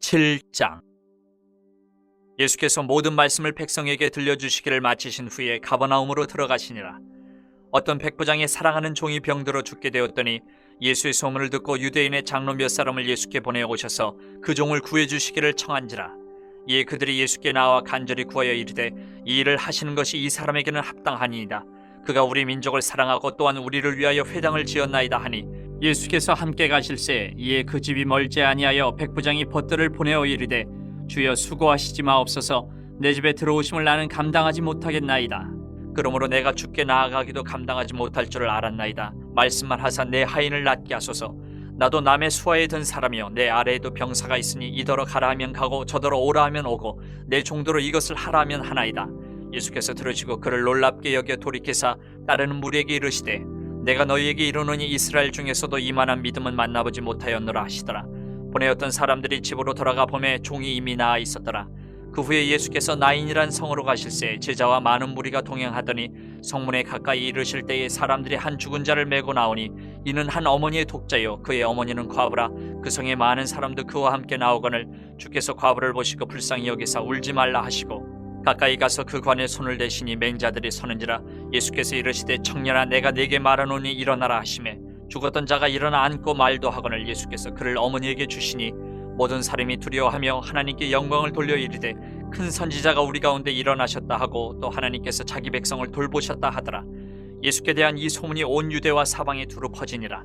7장. 예수께서 모든 말씀을 백성에게 들려주시기를 마치신 후에 가버나움으로 들어가시니라. 어떤 백부장이 사랑하는 종이 병들어 죽게 되었더니 예수의 소문을 듣고 유대인의 장로 몇 사람을 예수께 보내 오셔서 그 종을 구해주시기를 청한지라. 이에 그들이 예수께 나와 간절히 구하여 이르되 이 일을 하시는 것이 이 사람에게는 합당하니이다. 그가 우리 민족을 사랑하고 또한 우리를 위하여 회당을 지었나이다 하니 예수께서 함께 가실새 이에 그 집이 멀지 아니하여 백부장이 벗들을 보내어 이르되 주여 수고하시지 마옵소서. 내 집에 들어오심을 나는 감당하지 못하겠나이다. 그러므로 내가 주께 나아가기도 감당하지 못할 줄을 알았나이다. 말씀만 하사 내 하인을 낫게 하소서. 나도 남의 수하에 든 사람이요 내 아래에도 병사가 있으니 이더러 가라 하면 가고 저더러 오라 하면 오고 내 종도로 이것을 하라 하면 하나이다. 예수께서 들으시고 그를 놀랍게 여겨 돌이키사 따르는 무리에게 이르시되 내가 너희에게 이르노니 이스라엘 중에서도 이만한 믿음은 만나보지 못하였노라 하시더라. 보내었던 사람들이 집으로 돌아가 보매 종이 이미 나아 있었더라. 그 후에 예수께서 나인이란 성으로 가실새 제자와 많은 무리가 동행하더니 성문에 가까이 이르실 때에 사람들이 한 죽은 자를 메고 나오니 이는 한 어머니의 독자요 그의 어머니는 과부라. 그 성에 많은 사람도 그와 함께 나오거늘 주께서 과부를 보시고 불쌍히 여기사 울지 말라 하시고 가까이 가서 그 관에 손을 대시니 맹자들이 서는지라. 예수께서 이르시되 청년아 내가 네게 말하노니 일어나라 하시매 죽었던 자가 일어나 앉고 말도 하거늘 예수께서 그를 어머니에게 주시니 모든 사람이 두려워하며 하나님께 영광을 돌려 이르되 큰 선지자가 우리 가운데 일어나셨다 하고 또 하나님께서 자기 백성을 돌보셨다 하더라. 예수께 대한 이 소문이 온 유대와 사방에 두루 퍼지니라.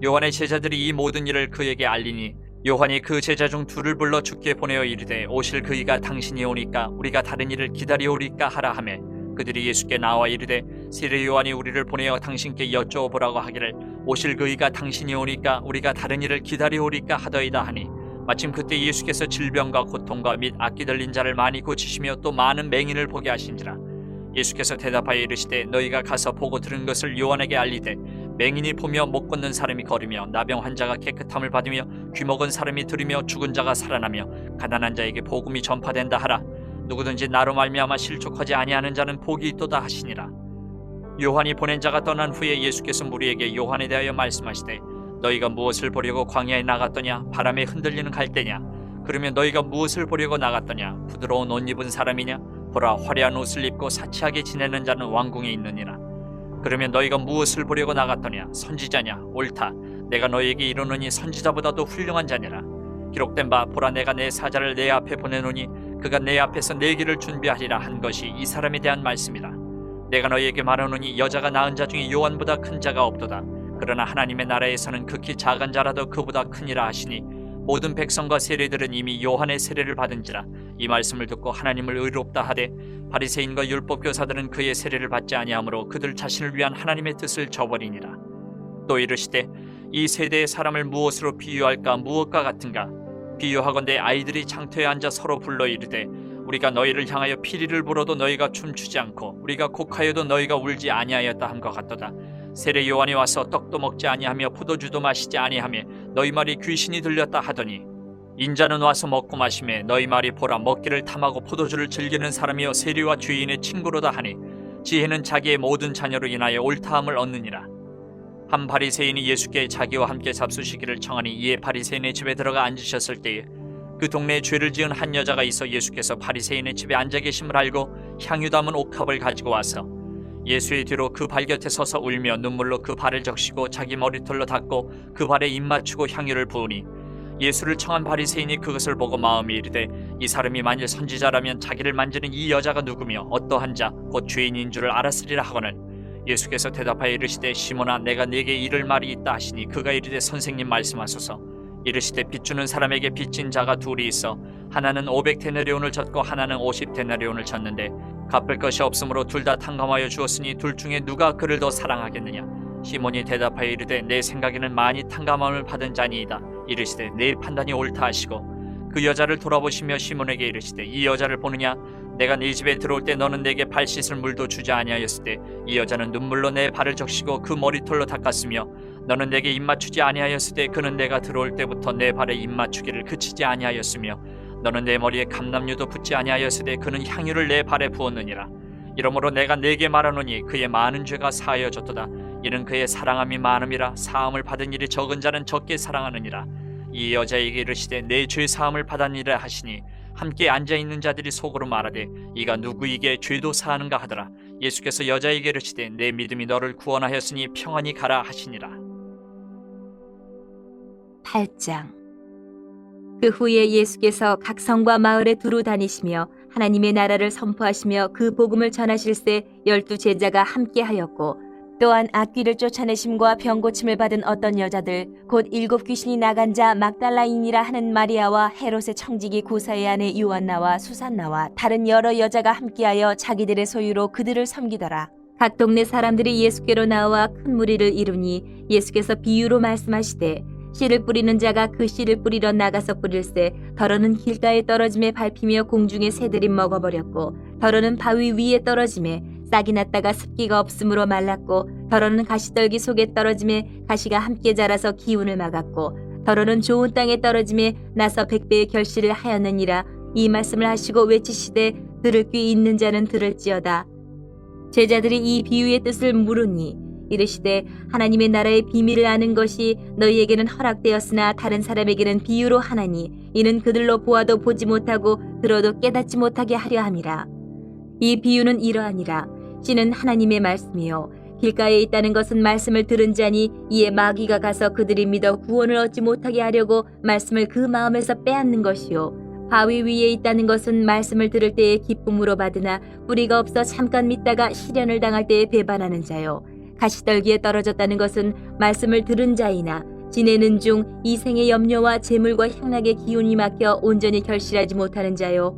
요한의 제자들이 이 모든 일을 그에게 알리니 요한이 그 제자 중 둘을 불러 주께 보내어 이르되 오실 그이가 당신이 오니까 우리가 다른 일을 기다리오리까 하라 하매 그들이 예수께 나와 이르되 세례 요한이 우리를 보내어 당신께 여쭤보라고 하기를 오실 그이가 당신이 오니까 우리가 다른 일을 기다리오리까 하더이다 하니 마침 그때 예수께서 질병과 고통과 및 악기 들린 자를 많이 고치시며 또 많은 맹인을 보게 하신지라. 예수께서 대답하여 이르시되 너희가 가서 보고 들은 것을 요한에게 알리되 맹인이 보며 못 걷는 사람이 걸으며 나병 환자가 깨끗함을 받으며 귀먹은 사람이 들으며 죽은 자가 살아나며 가난한 자에게 복음이 전파된다 하라. 누구든지 나로 말미암아 실족하지 아니하는 자는 복이 있도다 하시니라. 요한이 보낸 자가 떠난 후에 예수께서 무리에게 요한에 대하여 말씀하시되 너희가 무엇을 보려고 광야에 나갔더냐? 바람에 흔들리는 갈대냐? 그러면 너희가 무엇을 보려고 나갔더냐? 부드러운 옷 입은 사람이냐? 보라 화려한 옷을 입고 사치하게 지내는 자는 왕궁에 있느니라. 그러면 너희가 무엇을 보려고 나갔더냐? 선지자냐? 옳다. 내가 너희에게 이르노니 선지자보다도 훌륭한 자니라. 기록된 바 보라 내가 내 사자를 내 앞에 보내노니 그가 내 앞에서 내 길을 준비하리라 한 것이 이 사람에 대한 말씀이라. 내가 너희에게 말하노니 여자가 낳은 자 중에 요한보다 큰 자가 없도다. 그러나 하나님의 나라에서는 극히 작은 자라도 그보다 크니라 하시니 모든 백성과 세리들은 이미 요한의 세례를 받은지라. 이 말씀을 듣고 하나님을 의롭다 하되 바리새인과 율법 교사들은 그의 세례를 받지 아니하므로 그들 자신을 위한 하나님의 뜻을 저버리니라. 또 이르시되 이 세대의 사람을 무엇으로 비유할까? 무엇과 같은가? 비유하건대 아이들이 장터에 앉아 서로 불러 이르되 우리가 너희를 향하여 피리를 불어도 너희가 춤추지 않고 우리가 곡하여도 너희가 울지 아니하였다 함과 같도다. 세례 요한이 와서 떡도 먹지 아니하며 포도주도 마시지 아니하며 너희 말이 귀신이 들렸다 하더니 인자는 와서 먹고 마시며 너희 말이 보라 먹기를 탐하고 포도주를 즐기는 사람이여 세리와 죄인의 친구로다 하니 지혜는 자기의 모든 자녀로 인하여 옳다함을 얻느니라. 한 바리새인이 예수께 자기와 함께 잡수시기를 청하니 이에 바리새인의 집에 들어가 앉으셨을 때에 그 동네에 죄를 지은 한 여자가 있어 예수께서 바리새인의 집에 앉아 계심을 알고 향유 담은 옥합을 가지고 와서 예수의 뒤로 그 발 곁에 서서 울며 눈물로 그 발을 적시고 자기 머리털로 닦고 그 발에 입 맞추고 향유를 부으니 예수를 청한 바리새인이 그것을 보고 마음이 이르되 이 사람이 만일 선지자라면 자기를 만지는 이 여자가 누구며 어떠한 자 곧 죄인인 줄을 알았으리라 하거늘 예수께서 대답하여 이르시되 시몬아 내가 네게 이를 말이 있다 하시니 그가 이르되 선생님 말씀하소서. 이르시되 빚주는 사람에게 빚진 자가 둘이 있어 하나는 500데나리온을 졌고 하나는 50데나리온을 졌는데 갚을 것이 없으므로 둘 다 탕감하여 주었으니 둘 중에 누가 그를 더 사랑하겠느냐? 시몬이 대답하여 이르되 내 생각에는 많이 탕감함을 받은 자니이다. 이르시되 내 판단이 옳다 하시고 그 여자를 돌아보시며 시몬에게 이르시되 이 여자를 보느냐? 내가 네 집에 들어올 때 너는 내게 발 씻을 물도 주지 아니하였을 때 이 여자는 눈물로 내 발을 적시고 그 머리털로 닦았으며 너는 내게 입 맞추지 아니하였을 때 그는 내가 들어올 때부터 내 발에 입 맞추기를 그치지 아니하였으며 너는 내 머리에 감람유도 붓지 아니하였을 때 그는 향유를 내 발에 부었느니라. 이러므로 내가 네게 말하노니 그의 많은 죄가 사하여졌도다. 이는 그의 사랑함이 많음이라. 사함을 받은 일이 적은 자는 적게 사랑하느니라. 이 여자에게 이르시되 내 죄 사함을 받았니라 하시니 함께 앉아 있는 자들이 속으로 말하되 이가 누구에게 죄도 사하는가 하더라. 예수께서 여자에게 이르시되 내 믿음이 너를 구원하였으니 평안히 가라 하시니라. 8장. 그 후에 예수께서 각 성과 마을에 두루 다니시며 하나님의 나라를 선포하시며 그 복음을 전하실세 12 제자가 함께 하였고 또한 악귀를 쫓아내심과 병 고침을 받은 어떤 여자들 곧 7 귀신이 나간 자 막달라인이라 하는 마리아와 헤롯의 청지기 구사의 아내 요한나와 수산나와 다른 여러 여자가 함께하여 자기들의 소유로 그들을 섬기더라. 각 동네 사람들이 예수께로 나와 큰 무리를 이루니 예수께서 비유로 말씀하시되 씨를 뿌리는 자가 그 씨를 뿌리러 나가서 뿌릴새 더러는 길가에 떨어짐에 밟히며 공중의 새들이 먹어버렸고 더러는 바위 위에 떨어짐에 싹이 났다가 습기가 없으므로 말랐고 더러는 가시떨기 속에 떨어짐에 가시가 함께 자라서 기운을 막았고 더러는 좋은 땅에 떨어짐에 나서 100배의 결실을 하였느니라. 이 말씀을 하시고 외치시되 들을 귀 있는 자는 들을지어다. 제자들이 이 비유의 뜻을 물으니 이르시되 하나님의 나라의 비밀을 아는 것이 너희에게는 허락되었으나 다른 사람에게는 비유로 하나니 이는 그들로 보아도 보지 못하고 들어도 깨닫지 못하게 하려 함이라. 이 비유는 이러하니라. 씨는 하나님의 말씀이요 길가에 있다는 것은 말씀을 들은 자니 이에 마귀가 가서 그들이 믿어 구원을 얻지 못하게 하려고 말씀을 그 마음에서 빼앗는 것이요 바위 위에 있다는 것은 말씀을 들을 때에 기쁨으로 받으나 뿌리가 없어 잠깐 믿다가 시련을 당할 때에 배반하는 자요 가시떨기에 떨어졌다는 것은 말씀을 들은 자이나 지내는 중 이 생의 염려와 재물과 향락의 기운이 막혀 온전히 결실하지 못하는 자요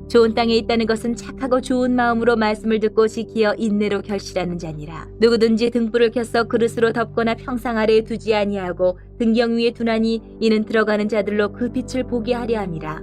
좋은 땅에 있다는 것은 착하고 좋은 마음으로 말씀을 듣고 지키어 인내로 결실하는 자니라. 누구든지 등불을 켜서 그릇으로 덮거나 평상 아래에 두지 아니하고 등경 위에 두나니 이는 들어가는 자들로 그 빛을 보게 하려 함이라.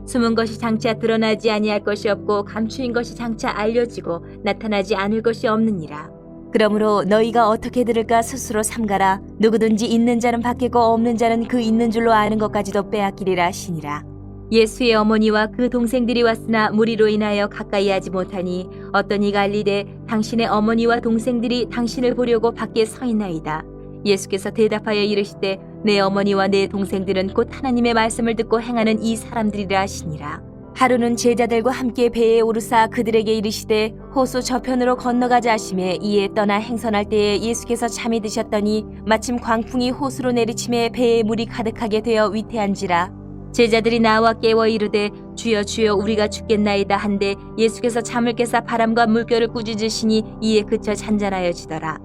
숨은 것이 장차 드러나지 아니할 것이 없고 감추인 것이 장차 알려지고 나타나지 않을 것이 없느니라. 그러므로 너희가 어떻게 들을까 스스로 삼가라. 누구든지 있는 자는 받겠고 없는 자는 그 있는 줄로 아는 것까지도 빼앗기리라 하시니라. 예수의 어머니와 그 동생들이 왔으나 무리로 인하여 가까이 하지 못하니 어떤 이가 알리되 당신의 어머니와 동생들이 당신을 보려고 밖에 서 있나이다. 예수께서 대답하여 이르시되 내 어머니와 내 동생들은 곧 하나님의 말씀을 듣고 행하는 이 사람들이라 하시니라. 하루는 제자들과 함께 배에 오르사 그들에게 이르시되 호수 저편으로 건너가자 하시매 이에 떠나 행선할 때에 예수께서 잠이 드셨더니 마침 광풍이 호수로 내리침에 배에 물이 가득하게 되어 위태한지라. 제자들이 나와 깨워 이르되 주여 주여 우리가 죽겠나이다 한데 예수께서 잠을 깨사 바람과 물결을 꾸짖으시니 이에 그쳐 잔잔하여지더라.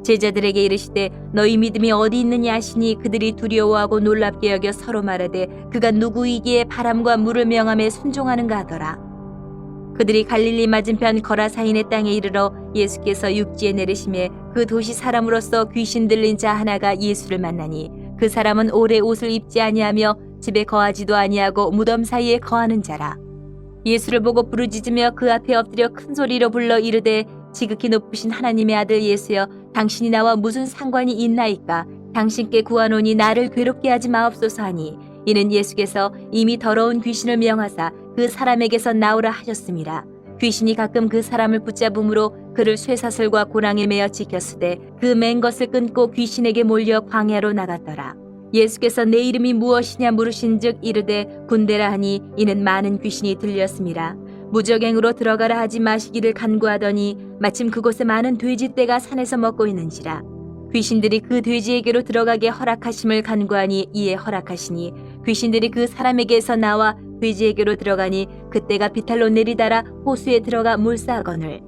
제자들에게 이르시되 너희 믿음이 어디 있느냐 하시니 그들이 두려워하고 놀랍게 여겨 서로 말하되 그가 누구이기에 바람과 물을 명함에 순종하는가 하더라. 그들이 갈릴리 맞은편 거라사인의 땅에 이르러 예수께서 육지에 내리심에 그 도시 사람으로서 귀신 들린 자 하나가 예수를 만나니 그 사람은 오래 옷을 입지 아니하며 집에 거하지도 아니하고 무덤 사이에 거하는 자라. 예수를 보고 부르짖으며 그 앞에 엎드려 큰 소리로 불러 이르되 지극히 높으신 하나님의 아들 예수여 당신이 나와 무슨 상관이 있나이까. 당신께 구하노니 나를 괴롭게 하지 마옵소서 하니 이는 예수께서 이미 더러운 귀신을 명하사 그 사람에게서 나오라 하셨습니다. 귀신이 가끔 그 사람을 붙잡음으로 그를 쇠사슬과 고랑에 매어 지켰으되 그 맨 것을 끊고 귀신에게 몰려 광야로 나갔더라. 예수께서 내 이름이 무엇이냐 물으신즉 이르되 군대라 하니 이는 많은 귀신이 들렸습니다. 무적행으로 들어가라 하지 마시기를 간구하더니 마침 그곳에 많은 돼지떼가 산에서 먹고 있는지라. 귀신들이 그 돼지에게로 들어가게 허락하심을 간구하니 이에 허락하시니 귀신들이 그 사람에게서 나와 돼지에게로 들어가니 그때가 비탈로 내리달아 호수에 들어가 물싸거늘.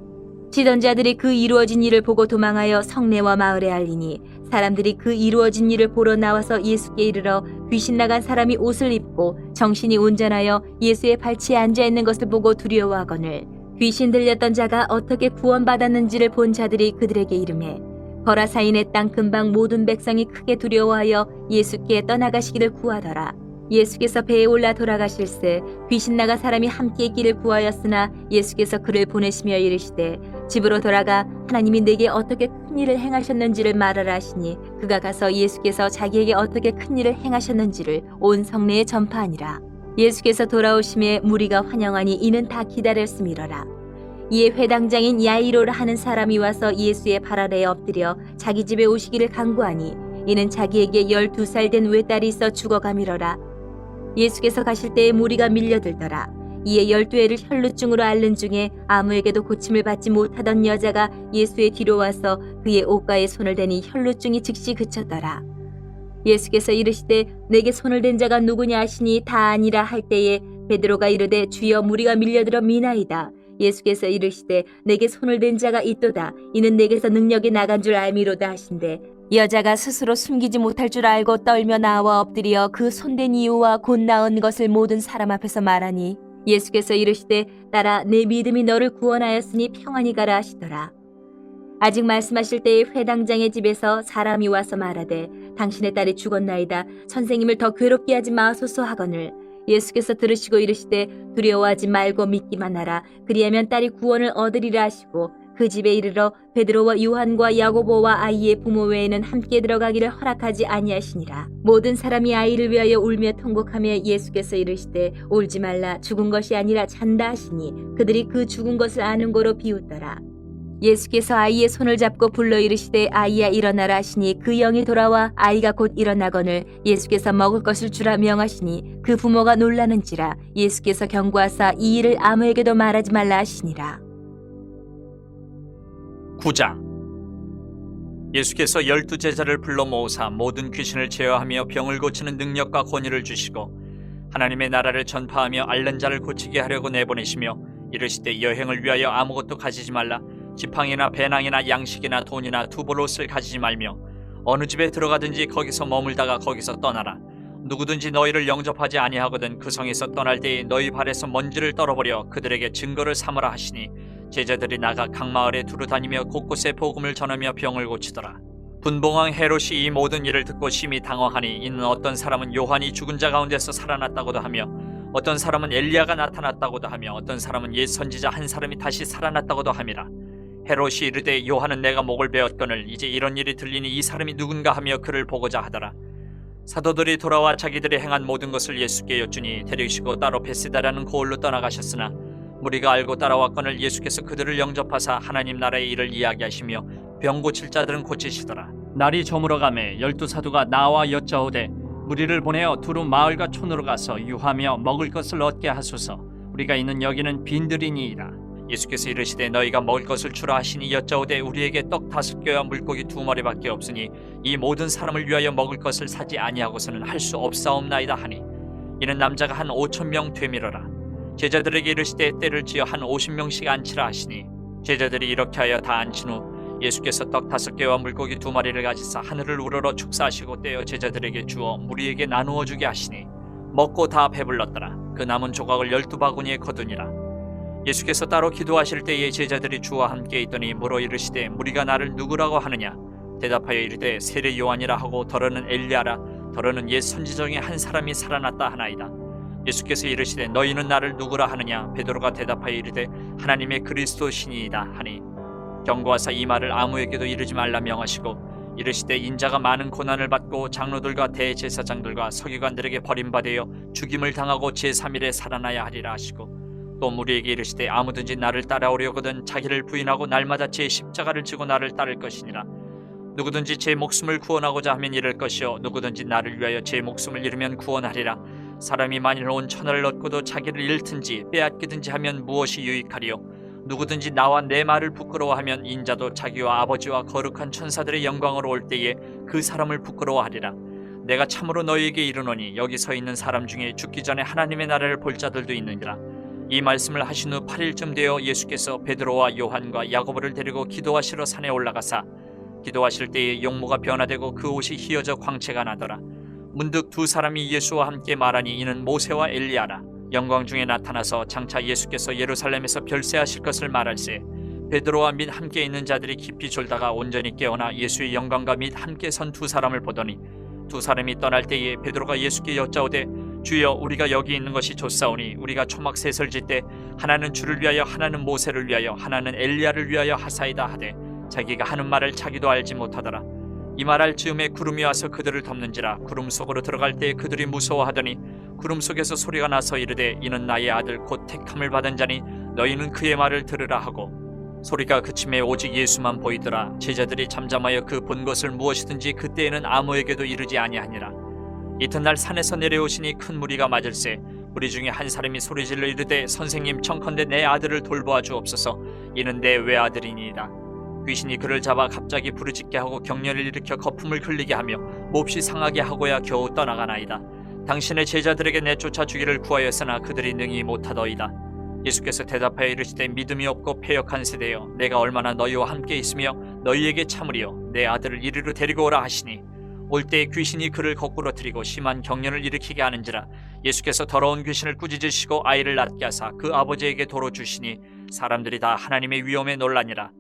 치던 자들이 그 이루어진 일을 보고 도망하여 성내와 마을에 알리니 사람들이 그 이루어진 일을 보러 나와서 예수께 이르러 귀신 나간 사람이 옷을 입고 정신이 온전하여 예수의 발치에 앉아있는 것을 보고 두려워하거늘 귀신 들렸던 자가 어떻게 구원받았는지를 본 자들이 그들에게 이르매 거라사인의 땅 근방 모든 백성이 크게 두려워하여 예수께 떠나가시기를 구하더라. 예수께서 배에 올라 돌아가실새 귀신 나간 사람이 함께 있기를 구하였으나 예수께서 그를 보내시며 이르시되 집으로 돌아가 하나님이 내게 어떻게 큰 일을 행하셨는지를 말하라 하시니 그가 가서 예수께서 자기에게 어떻게 큰 일을 행하셨는지를 온 성내에 전파하니라. 예수께서 돌아오심에 무리가 환영하니 이는 다 기다렸음이러라. 이에 회당장인 야이로라 하는 사람이 와서 예수의 발 아래에 엎드려 자기 집에 오시기를 간구하니 이는 자기에게 12살 된 외딸이 있어 죽어가미러라. 예수께서 가실 때에 무리가 밀려들더라. 이에 12해를 혈루증으로 앓는 중에 아무에게도 고침을 받지 못하던 여자가 예수의 뒤로 와서 그의 옷가에 손을 대니 혈루증이 즉시 그쳤더라. 예수께서 이르시되 내게 손을 댄 자가 누구냐 하시니 다 아니라 할 때에 베드로가 이르되 주여 무리가 밀려들어 미나이다. 예수께서 이르시되 내게 손을 댄 자가 있도다. 이는 내게서 능력이 나간 줄 알미로다 하신대 여자가 스스로 숨기지 못할 줄 알고 떨며 나와 엎드려 그 손댄 이유와 곧 나은 것을 모든 사람 앞에서 말하니 예수께서 이르시되 딸아 내 믿음이 너를 구원하였으니 평안히 가라 하시더라. 아직 말씀하실 때에 회당장의 집에서 사람이 와서 말하되 당신의 딸이 죽었나이다. 선생님을 더 괴롭게 하지 마소서 하거늘 예수께서 들으시고 이르시되 두려워하지 말고 믿기만 하라. 그리하면 딸이 구원을 얻으리라 하시고 그 집에 이르러 베드로와 요한과 야고보와 아이의 부모 외에는 함께 들어가기를 허락하지 아니하시니라. 모든 사람이 아이를 위하여 울며 통곡하며 예수께서 이르시되 울지 말라. 죽은 것이 아니라 잔다 하시니 그들이 그 죽은 것을 아는 고로 비웃더라. 예수께서 아이의 손을 잡고 불러 이르시되 아이야 일어나라 하시니 그 영이 돌아와 아이가 곧 일어나거늘 예수께서 먹을 것을 주라 명하시니 그 부모가 놀라는지라. 예수께서 경고하사 이 일을 아무에게도 말하지 말라 하시니라. 9장. 예수께서 12제자를 불러 모으사 모든 귀신을 제어하며 병을 고치는 능력과 권위를 주시고 하나님의 나라를 전파하며 앓는 자를 고치게 하려고 내보내시며 이르시되 여행을 위하여 아무것도 가지지 말라. 지팡이나 배낭이나 양식이나 돈이나 두벌옷을 가지지 말며 어느 집에 들어가든지 거기서 머물다가 거기서 떠나라. 누구든지 너희를 영접하지 아니하거든 그 성에서 떠날 때에 너희 발에서 먼지를 떨어버려 그들에게 증거를 삼으라 하시니 제자들이 나가 각 마을에 두루 다니며 곳곳에 복음을 전하며 병을 고치더라. 분봉왕 헤롯이 이 모든 일을 듣고 심히 당황하니 이는 어떤 사람은 요한이 죽은 자 가운데서 살아났다고도 하며 어떤 사람은 엘리야가 나타났다고도 하며 어떤 사람은 옛 선지자 한 사람이 다시 살아났다고도 함이라. 헤롯이 이르되 요한은 내가 목을 베었거늘 이제 이런 일이 들리니 이 사람이 누군가 하며 그를 보고자 하더라. 사도들이 돌아와 자기들이 행한 모든 것을 예수께 여쭈니 데리시고 따로 베세다라는 고을로 떠나가셨으나 무리가 알고 따라왔거늘 예수께서 그들을 영접하사 하나님 나라의 일을 이야기하시며 병 고칠 자들은 고치시더라. 날이 저물어가매 12사도가 나와 여짜오되 무리를 보내어 두루 마을과 촌으로 가서 유하며 먹을 것을 얻게 하소서. 우리가 있는 여기는 빈들이니이다. 예수께서 이르시되 너희가 먹을 것을 주라 하시니 여짜오되 우리에게 떡 5개와 물고기 2마리밖에 없으니 이 모든 사람을 위하여 먹을 것을 사지 아니하고서는 할 수 없사옵나이다 하니 이는 남자가 한 5,000명 되밀어라. 제자들에게 이르시되 때를 지어 한 50명씩 앉히라 하시니 제자들이 이렇게 하여 다 앉힌 후 예수께서 떡 5개와 물고기 2마리를 가지사 하늘을 우러러 축사하시고 떼어 제자들에게 주어 무리에게 나누어 주게 하시니 먹고 다 배불렀더라. 그 남은 조각을 12바구니에 거두니라. 예수께서 따로 기도하실 때에 제자들이 주와 함께 있더니 물어 이르시되 무리가 나를 누구라고 하느냐? 대답하여 이르되 세례 요한이라 하고 더러는 엘리야라 더러는 옛 선지자 중에 한 사람이 살아났다 하나이다. 예수께서 이르시되 너희는 나를 누구라 하느냐? 베드로가 대답하여 이르되 하나님의 그리스도 신이이다 하니 경고하사 이 말을 아무에게도 이르지 말라 명하시고 이르시되 인자가 많은 고난을 받고 장로들과 대제사장들과 서기관들에게 버림받아 죽임을 당하고 제3일에 살아나야 하리라 하시고 또 무리에게 이르시되 아무든지 나를 따라오려거든 자기를 부인하고 날마다 제 십자가를 지고 나를 따를 것이니라. 누구든지 제 목숨을 구원하고자 하면 잃을 것이요 누구든지 나를 위하여 제 목숨을 잃으면 구원하리라. 사람이 만일 온 천하를 얻고도 자기를 잃든지 빼앗기든지 하면 무엇이 유익하리요? 누구든지 나와 내 말을 부끄러워하면 인자도 자기와 아버지와 거룩한 천사들의 영광으로 올 때에 그 사람을 부끄러워하리라. 내가 참으로 너희에게 이르노니 여기 서 있는 사람 중에 죽기 전에 하나님의 나라를 볼 자들도 있느니라. 이 말씀을 하신 후 8일쯤 되어 예수께서 베드로와 요한과 야고보를 데리고 기도하시러 산에 올라가사 기도하실 때에 용모가 변화되고 그 옷이 휘어져 광채가 나더라. 문득 두 사람이 예수와 함께 말하니 이는 모세와 엘리야라. 영광 중에 나타나서 장차 예수께서 예루살렘에서 별세하실 것을 말할세 베드로와 및 함께 있는 자들이 깊이 졸다가 온전히 깨어나 예수의 영광과 및 함께 선 두 사람을 보더니 두 사람이 떠날 때에 베드로가 예수께 여짜오되 주여 우리가 여기 있는 것이 좋사오니 우리가 초막 셋을 짓되 하나는 주를 위하여 하나는 모세를 위하여 하나는 엘리야를 위하여 하사이다 하되 자기가 하는 말을 자기도 알지 못하더라. 이 말할 즈음에 구름이 와서 그들을 덮는지라. 구름 속으로 들어갈 때에 그들이 무서워하더니 구름 속에서 소리가 나서 이르되 이는 나의 아들 곧 택함을 받은 자니 너희는 그의 말을 들으라 하고 소리가 그침에 오직 예수만 보이더라. 제자들이 잠잠하여 그 본 것을 무엇이든지 그때에는 아무에게도 이르지 아니하니라. 이튿날 산에서 내려오시니 큰 무리가 맞을세 무리 중에 한 사람이 소리질러 이르되 선생님 청컨대 내 아들을 돌보아 주옵소서. 이는 내 외아들이니이다. 귀신이 그를 잡아 갑자기 부르짖게 하고 격렬을 일으켜 거품을 흘리게 하며 몹시 상하게 하고야 겨우 떠나가나이다. 당신의 제자들에게 내쫓아 주기를 구하였으나 그들이 능히 못하더이다. 예수께서 대답하여 이르시되 믿음이 없고 패역한 세대여 내가 얼마나 너희와 함께 있으며 너희에게 참으리요 내 아들을 이리로 데리고 오라 하시니 올 때에 귀신이 그를 거꾸로 들이고 심한 경련을 일으키게 하는지라. 예수께서 더러운 귀신을 꾸짖으시고 아이를 낫게 하사 그 아버지에게 도로 주시니 사람들이 다 하나님의 위엄에 놀라니라.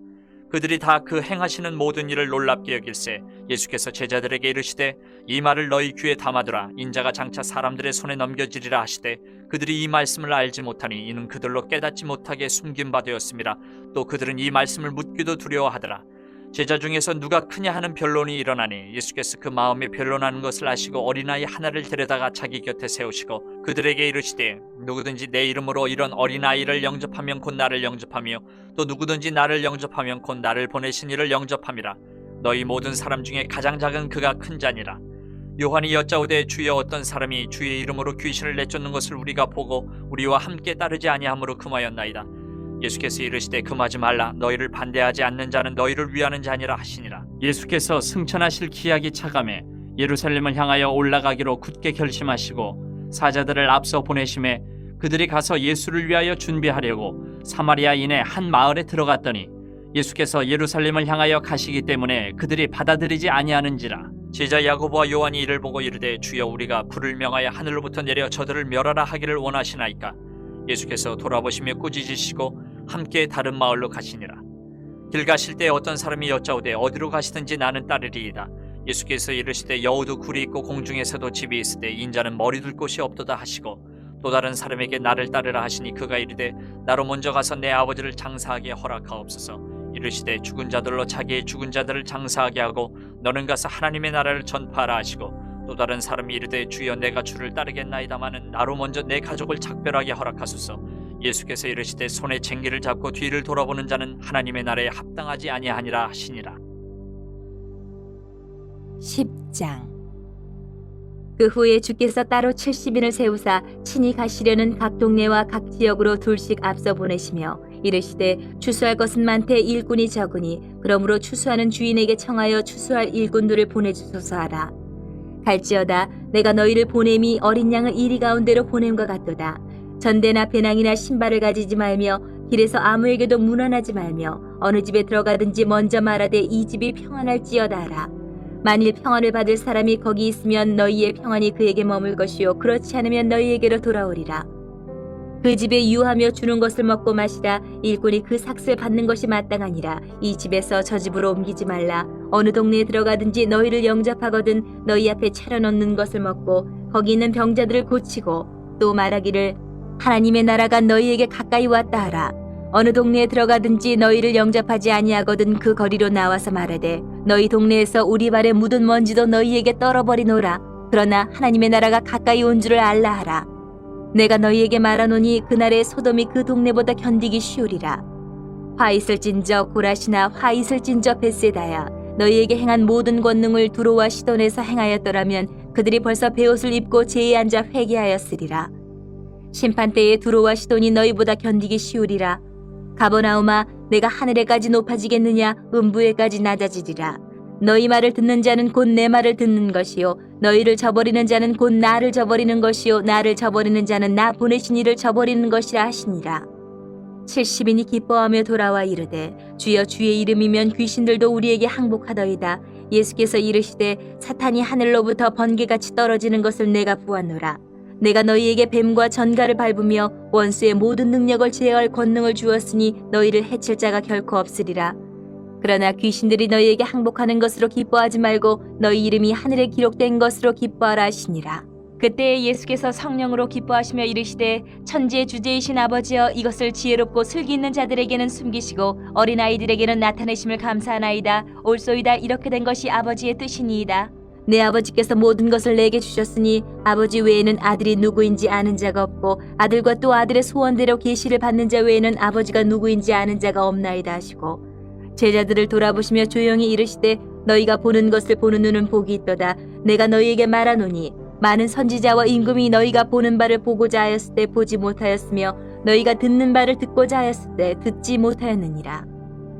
그들이 다 그 행하시는 모든 일을 놀랍게 여길세 예수께서 제자들에게 이르시되 이 말을 너희 귀에 담아두라. 인자가 장차 사람들의 손에 넘겨지리라 하시되 그들이 이 말씀을 알지 못하니 이는 그들로 깨닫지 못하게 숨긴 바 되었습니다. 또 그들은 이 말씀을 묻기도 두려워하더라. 제자 중에서 누가 크냐 하는 변론이 일어나니 예수께서 그 마음에 변론하는 것을 아시고 어린아이 하나를 데려다가 자기 곁에 세우시고 그들에게 이르시되 누구든지 내 이름으로 이런 어린아이를 영접하면 곧 나를 영접하며 또 누구든지 나를 영접하면 곧 나를 보내신 이를 영접함이라. 너희 모든 사람 중에 가장 작은 그가 큰 자니라. 요한이 여짜오되 주여 어떤 사람이 주의 이름으로 귀신을 내쫓는 것을 우리가 보고 우리와 함께 따르지 아니하므로 금하였나이다. 예수께서 이르시되 금하지 말라. 너희를 반대하지 않는 자는 너희를 위하는 자니라 하시니라. 예수께서 승천하실 기약이 차감해 예루살렘을 향하여 올라가기로 굳게 결심하시고 사자들을 앞서 보내심에 그들이 가서 예수를 위하여 준비하려고 사마리아인의 한 마을에 들어갔더니 예수께서 예루살렘을 향하여 가시기 때문에 그들이 받아들이지 아니하는지라. 제자 야고보와 요한이 이를 보고 이르되 주여 우리가 불을 명하여 하늘로부터 내려 저들을 멸하라 하기를 원하시나이까. 예수께서 돌아보시며 꾸짖으시고 함께 다른 마을로 가시니라. 길 가실 때 어떤 사람이 여짜오되 어디로 가시든지 나는 따르리이다. 예수께서 이르시되 여우도 굴이 있고 공중에서도 집이 있으되 인자는 머리 둘 곳이 없도다 하시고 또 다른 사람에게 나를 따르라 하시니 그가 이르되 나로 먼저 가서 내 아버지를 장사하게 허락하옵소서. 이르시되 죽은 자들로 자기의 죽은 자들을 장사하게 하고 너는 가서 하나님의 나라를 전파하라 하시고 또 다른 사람이 이르되 주여 내가 주를 따르겠나이다마는 나로 먼저 내 가족을 작별하게 허락하소서. 예수께서 이르시되 손에 쟁기를 잡고 뒤를 돌아보는 자는 하나님의 나라에 합당하지 아니하니라 하시니라. 10장. 그 후에 주께서 따로 70인을 세우사 친히 가시려는 각 동네와 각 지역으로 둘씩 앞서 보내시며 이르시되 추수할 것은 많되 일꾼이 적으니 그러므로 추수하는 주인에게 청하여 추수할 일꾼들을 보내주소서 하라. 갈지어다 내가 너희를 보냄이 어린 양을 이리 가운데로 보냄과 같도다. 전대나 배낭이나 신발을 가지지 말며 길에서 아무에게도 문안하지 말며 어느 집에 들어가든지 먼저 말하되 이 집이 평안할지어다 하라. 만일 평안을 받을 사람이 거기 있으면 너희의 평안이 그에게 머물 것이요 그렇지 않으면 너희에게로 돌아오리라. 그 집에 유하며 주는 것을 먹고 마시라. 일꾼이 그 삭슬 받는 것이 마땅하니라. 이 집에서 저 집으로 옮기지 말라. 어느 동네에 들어가든지 너희를 영접하거든 너희 앞에 차려놓는 것을 먹고 거기 있는 병자들을 고치고 또 말하기를 하나님의 나라가 너희에게 가까이 왔다 하라. 어느 동네에 들어가든지 너희를 영접하지 아니하거든 그 거리로 나와서 말하되 너희 동네에서 우리 발에 묻은 먼지도 너희에게 떨어버리노라. 그러나 하나님의 나라가 가까이 온 줄을 알라 하라. 내가 너희에게 말하노니 그날에 소돔이 그 동네보다 견디기 쉬우리라. 화 있을진저 고라시나 화 있을진저 벳세다야. 너희에게 행한 모든 권능을 두로와 시돈에서 행하였더라면 그들이 벌써 베옷을 입고 제에 앉아 회개하였으리라. 심판때에 두로와 시돈이 너희보다 견디기 쉬우리라. 가버나움아 내가 하늘에까지 높아지겠느냐 음부에까지 낮아지리라. 너희 말을 듣는 자는 곧 내 말을 듣는 것이요 너희를 저버리는 자는 곧 나를 저버리는 것이요 나를 저버리는 자는 나 보내신 이를 저버리는 것이라 하시니라. 70인이 기뻐하며 돌아와 이르되 주여 주의 이름이면 귀신들도 우리에게 항복하더이다. 예수께서 이르시되 사탄이 하늘로부터 번개같이 떨어지는 것을 내가 보았노라. 내가 너희에게 뱀과 전갈을 밟으며 원수의 모든 능력을 제어할 권능을 주었으니 너희를 해칠 자가 결코 없으리라. 그러나 귀신들이 너희에게 항복하는 것으로 기뻐하지 말고 너희 이름이 하늘에 기록된 것으로 기뻐하라 하시니라. 그때 예수께서 성령으로 기뻐하시며 이르시되 천지의 주제이신 아버지여 이것을 지혜롭고 슬기 있는 자들에게는 숨기시고 어린아이들에게는 나타내심을 감사하나이다. 옳소이다 이렇게 된 것이 아버지의 뜻이니이다. 내 아버지께서 모든 것을 내게 주셨으니 아버지 외에는 아들이 누구인지 아는 자가 없고 아들과 또 아들의 소원대로 계시를 받는 자 외에는 아버지가 누구인지 아는 자가 없나이다 하시고 제자들을 돌아보시며 조용히 이르시되 너희가 보는 것을 보는 눈은 복이 있도다. 내가 너희에게 말하노니 많은 선지자와 임금이 너희가 보는 바를 보고자 하였을 때 보지 못하였으며 너희가 듣는 바를 듣고자 하였을 때 듣지 못하였느니라.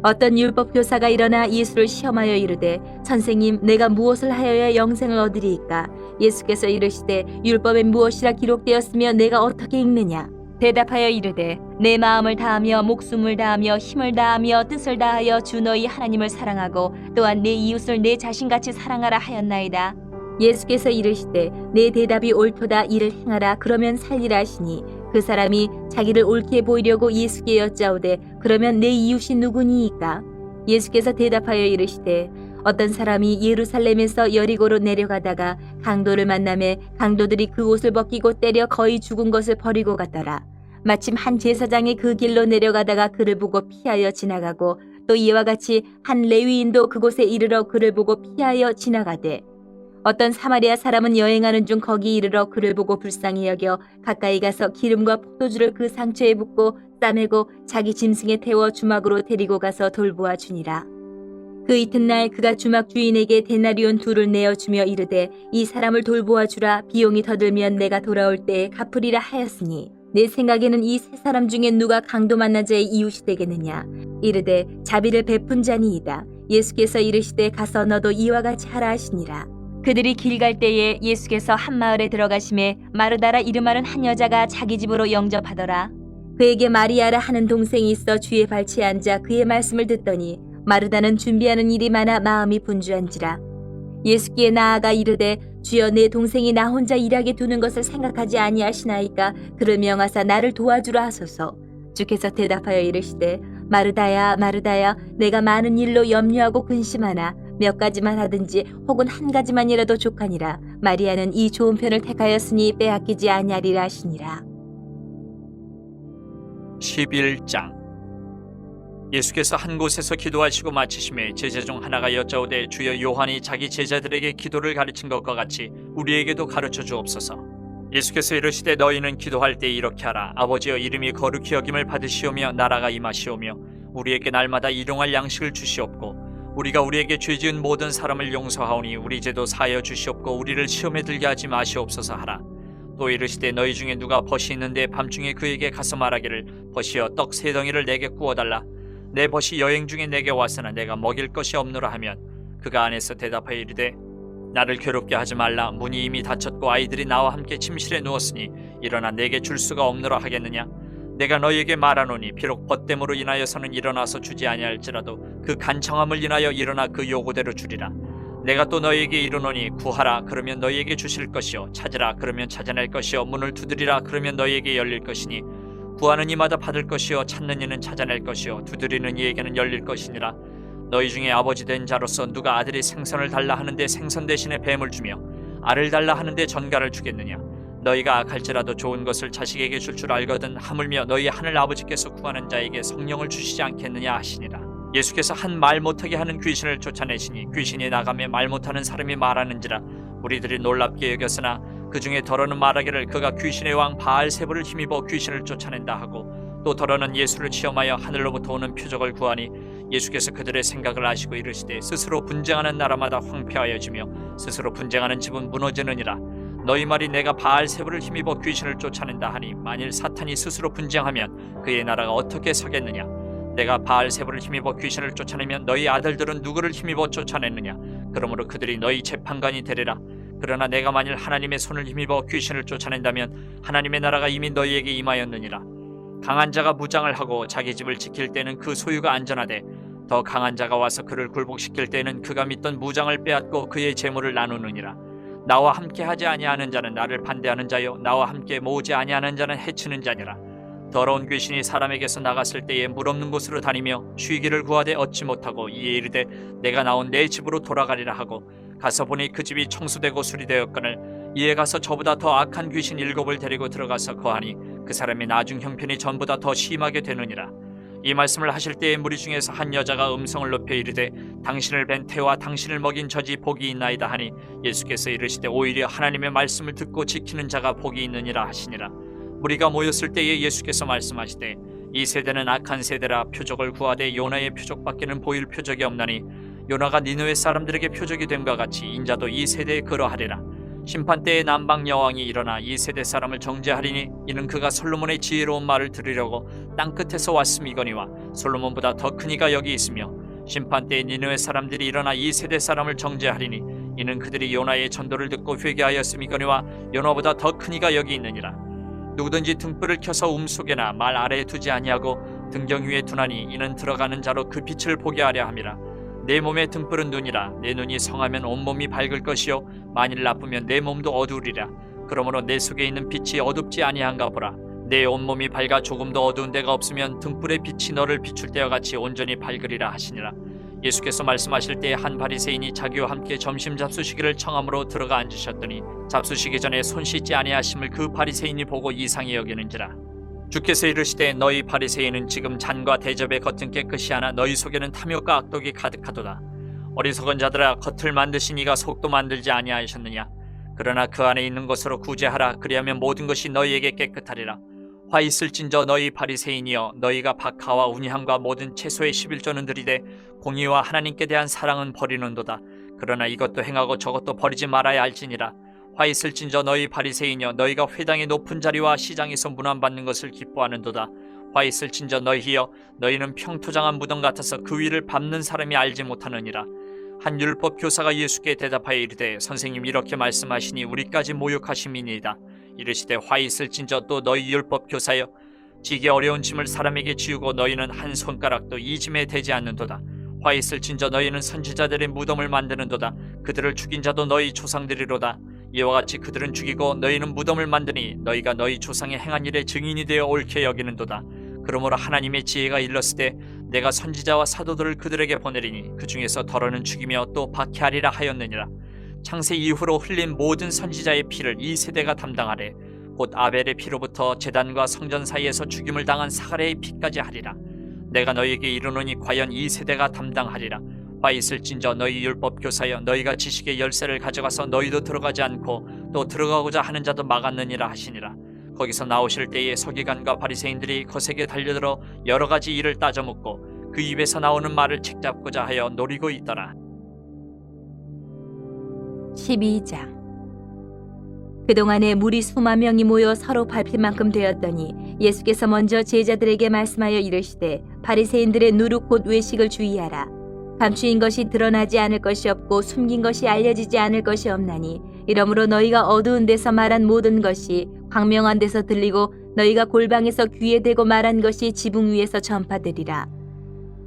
어떤 율법 교사가 일어나 예수를 시험하여 이르되 선생님 내가 무엇을 하여야 영생을 얻으리이까? 예수께서 이르시되 율법에 무엇이라 기록되었으며 내가 어떻게 읽느냐? 대답하여 이르되 내 마음을 다하며 목숨을 다하며 힘을 다하며 뜻을 다하여 주 너희 하나님을 사랑하고 또한 내 이웃을 내 자신같이 사랑하라 하였나이다. 예수께서 이르시되 내 대답이 옳도다. 이를 행하라 그러면 살리라 하시니 그 사람이 자기를 옳게 보이려고 예수께 여짜오되 그러면 내 이웃이 누구니이까? 예수께서 대답하여 이르시되 어떤 사람이 예루살렘에서 여리고로 내려가다가 강도를 만나매 강도들이 그 옷을 벗기고 때려 거의 죽은 것을 버리고 갔더라. 마침 한 제사장이 그 길로 내려가다가 그를 보고 피하여 지나가고 또 이와 같이 한 레위인도 그곳에 이르러 그를 보고 피하여 지나가되 어떤 사마리아 사람은 여행하는 중 거기 이르러 그를 보고 불쌍히 여겨 가까이 가서 기름과 포도주를 그 상처에 붓고 싸매고 자기 짐승에 태워 주막으로 데리고 가서 돌보아 주니라. 그 이튿날 그가 주막 주인에게 데나리온 2를 내어주며 이르되 이 사람을 돌보아 주라. 비용이 더 들면 내가 돌아올 때에 갚으리라 하였으니 내 생각에는 이 세 사람 중에 누가 강도 만난 자의 이웃이 되겠느냐? 이르되 자비를 베푼 자니이다. 예수께서 이르시되 가서 너도 이와 같이 하라 하시니라. 그들이 길 갈 때에 예수께서 한 마을에 들어가심에 마르다라 이름하는 한 여자가 자기 집으로 영접하더라. 그에게 마리아라 하는 동생이 있어 주의 발치에 앉아 그의 말씀을 듣더니 마르다는 준비하는 일이 많아 마음이 분주한지라. 예수께 나아가 이르되 주여 내 동생이 나 혼자 일하게 두는 것을 생각하지 아니하시나이까? 그를 명하사 나를 도와주라 하소서. 주께서 대답하여 이르시되 마르다야 마르다야 내가 많은 일로 염려하고 근심하나 몇 가지만 하든지 혹은 한 가지만이라도 족하니라. 마리아는 이 좋은 편을 택하였으니 빼앗기지 아니하리라 하시니라. 11장. 예수께서 한 곳에서 기도하시고 마치심에 제자 중 하나가 여짜오되 주여 요한이 자기 제자들에게 기도를 가르친 것과 같이 우리에게도 가르쳐 주옵소서. 예수께서 이르시되 너희는 기도할 때 이렇게 하라. 아버지여 이름이 거룩히 여김을 받으시오며 나라가 임하시오며 우리에게 날마다 일용할 양식을 주시옵고 우리가 우리에게 죄지은 모든 사람을 용서하오니 우리 죄도 사하여 주시옵고 우리를 시험에 들게 하지 마시옵소서 하라. 또 이르시되 너희 중에 누가 벗이 있는데 밤중에 그에게 가서 말하기를 벗이여 떡 3덩이를 내게 구워달라. 내 벗이 여행 중에 내게 왔으나 내가 먹일 것이 없노라 하면 그가 안에서 대답하여 이르되 나를 괴롭게 하지 말라. 문이 이미 닫혔고 아이들이 나와 함께 침실에 누웠으니 일어나 내게 줄 수가 없노라 하겠느냐? 내가 너희에게 말하노니 비록 벗됨으로 인하여서는 일어나서 주지 아니할지라도 그 간청함을 인하여 일어나 그 요구대로 주리라. 내가 또 너희에게 이르노니 구하라 그러면 너희에게 주실 것이요 찾으라 그러면 찾아낼 것이요 문을 두드리라 그러면 너희에게 열릴 것이니 구하는 이마다 받을 것이요 찾는 이는 찾아낼 것이요 두드리는 이에게는 열릴 것이니라. 너희 중에 아버지 된 자로서 누가 아들이 생선을 달라 하는데 생선 대신에 뱀을 주며 알을 달라 하는데 전갈을 주겠느냐? 너희가 악할지라도 좋은 것을 자식에게 줄 줄 알거든 하물며 너희 하늘 아버지께서 구하는 자에게 성령을 주시지 않겠느냐 하시니라. 예수께서 한 말 못하게 하는 귀신을 쫓아내시니 귀신이 나가며 말 못하는 사람이 말하는지라. 우리들이 놀랍게 여겼으나 그 중에 더러는 말하기를 그가 귀신의 왕 바알세불을 힘입어 귀신을 쫓아낸다 하고 또 더러는 예수를 시험하여 하늘로부터 오는 표적을 구하니 예수께서 그들의 생각을 아시고 이르시되 스스로 분쟁하는 나라마다 황폐하여지며 스스로 분쟁하는 집은 무너지느니라. 너희 말이 내가 바알세불을 힘입어 귀신을 쫓아낸다 하니 만일 사탄이 스스로 분쟁하면 그의 나라가 어떻게 서겠느냐? 내가 바알세불을 힘입어 귀신을 쫓아내면 너희 아들들은 누구를 힘입어 쫓아냈느냐? 그러므로 그들이 너희 재판관이 되리라. 그러나 내가 만일 하나님의 손을 힘입어 귀신을 쫓아낸다면 하나님의 나라가 이미 너희에게 임하였느니라. 강한 자가 무장을 하고 자기 집을 지킬 때는 그 소유가 안전하되 더 강한 자가 와서 그를 굴복시킬 때는 그가 믿던 무장을 빼앗고 그의 재물을 나누느니라. 나와 함께 하지 아니하는 자는 나를 반대하는 자요 나와 함께 모으지 아니하는 자는 해치는 자니라. 더러운 귀신이 사람에게서 나갔을 때에 물 없는 곳으로 다니며 쉬기를 구하되 얻지 못하고 이에 이르되 내가 나온 내 집으로 돌아가리라 하고 가서 보니 그 집이 청수되고 수리되었거늘 이에 가서 저보다 더 악한 귀신 7을 데리고 들어가서 거하니 그 사람의 나중 형편이 전보다 더 심하게 되느니라. 이 말씀을 하실 때에 무리 중에서 한 여자가 음성을 높여 이르되 당신을 뵌 태와 당신을 먹인 젖이 복이 있나이다 하니 예수께서 이르시되 오히려 하나님의 말씀을 듣고 지키는 자가 복이 있느니라 하시니라. 무리가 모였을 때에 예수께서 말씀하시되 이 세대는 악한 세대라 표적을 구하되 요나의 표적밖에는 보일 표적이 없나니 요나가 니느웨 사람들에게 표적이 됨과 같이 인자도 이 세대에 그러하리라. 심판때에 남방 여왕이 일어나 이 세대 사람을 정죄하리니 이는 그가 솔로몬의 지혜로운 말을 들으려고 땅끝에서 왔음이거니와 솔로몬보다 더 큰 이가 여기 있으며 심판때에 니느웨 사람들이 일어나 이 세대 사람을 정죄하리니 이는 그들이 요나의 전도를 듣고 회개하였음이거니와 요나보다 더 큰 이가 여기 있느니라. 누구든지 등불을 켜서 속에나 말 아래에 두지 아니하고 등경 위에 두나니 이는 들어가는 자로 그 빛을 보게 하려 함이라. 내 몸의 등불은 눈이라. 내 눈이 성하면 온몸이 밝을 것이요 만일 나쁘면 내 몸도 어두우리라. 그러므로 내 속에 있는 빛이 어둡지 아니한가 보라. 내 온몸이 밝아 조금도 어두운 데가 없으면 등불의 빛이 너를 비출 때와 같이 온전히 밝으리라 하시니라. 예수께서 말씀하실 때에 한 바리새인이 자기와 함께 점심 잡수시기를 청함으로 들어가 앉으셨더니 잡수시기 전에 손 씻지 아니하심을 그 바리새인이 보고 이상히 여기는지라. 주께서 이르시되 너희 바리새인은 지금 잔과 대접의 겉은 깨끗이 하나 너희 속에는 탐욕과 악독이 가득하도다. 어리석은 자들아 겉을 만드신 이가 속도 만들지 아니하셨느냐. 그러나 그 안에 있는 것으로 구제하라. 그리하면 모든 것이 너희에게 깨끗하리라. 화 있을진저 너희 바리새인이여 너희가 박하와 운향과 모든 채소의 11조는 들이되 공의와 하나님께 대한 사랑은 버리는도다. 그러나 이것도 행하고 저것도 버리지 말아야 할지니라. 화 있을진저 너희 바리새인이여 너희가 회당의 높은 자리와 시장에서 문안받는 것을 기뻐하는도다. 화 있을진저 너희여 너희는 평토장한 무덤 같아서 그 위를 밟는 사람이 알지 못하느니라. 한 율법 교사가 예수께 대답하여 이르되 선생님 이렇게 말씀하시니 우리까지 모욕하심이니이다. 이르시되 화 있을진저 또 너희 율법 교사여 지게 어려운 짐을 사람에게 지우고 너희는 한 손가락도 이 짐에 대지 않는도다. 화 있을진저 너희는 선지자들의 무덤을 만드는도다. 그들을 죽인 자도 너희 조상들이로다. 이와 같이 그들은 죽이고 너희는 무덤을 만드니 너희가 너희 조상의 행한 일에 증인이 되어 옳게 여기는도다. 그러므로 하나님의 지혜가 일렀으되 내가 선지자와 사도들을 그들에게 보내리니 그 중에서 덜어는 죽이며 또 박해하리라 하였느니라. 창세 이후로 흘린 모든 선지자의 피를 이 세대가 담당하되 곧 아벨의 피로부터 제단과 성전 사이에서 죽임을 당한 사가랴의 피까지 하리라. 내가 너희에게 이르노니 과연 이 세대가 담당하리라. 화 있을진저 너희 율법 교사여 너희가 지식의 열쇠를 가져가서 너희도 들어가지 않고 또 들어가고자 하는 자도 막았느니라 하시니라. 거기서 나오실 때에 서기관과 바리새인들이 거세게 달려들어 여러 가지 일을 따져묻고 그 입에서 나오는 말을 책잡고자 하여 노리고 있더라. 12장. 그동안에 무리 수만 명이 모여 서로 밟힐 만큼 되었더니 예수께서 먼저 제자들에게 말씀하여 이르시되 바리새인들의 누룩 곧 외식을 주의하라. 감추인 것이 드러나지 않을 것이 없고 숨긴 것이 알려지지 않을 것이 없나니 이러므로 너희가 어두운 데서 말한 모든 것이 광명한 데서 들리고 너희가 골방에서 귀에 대고 말한 것이 지붕 위에서 전파되리라.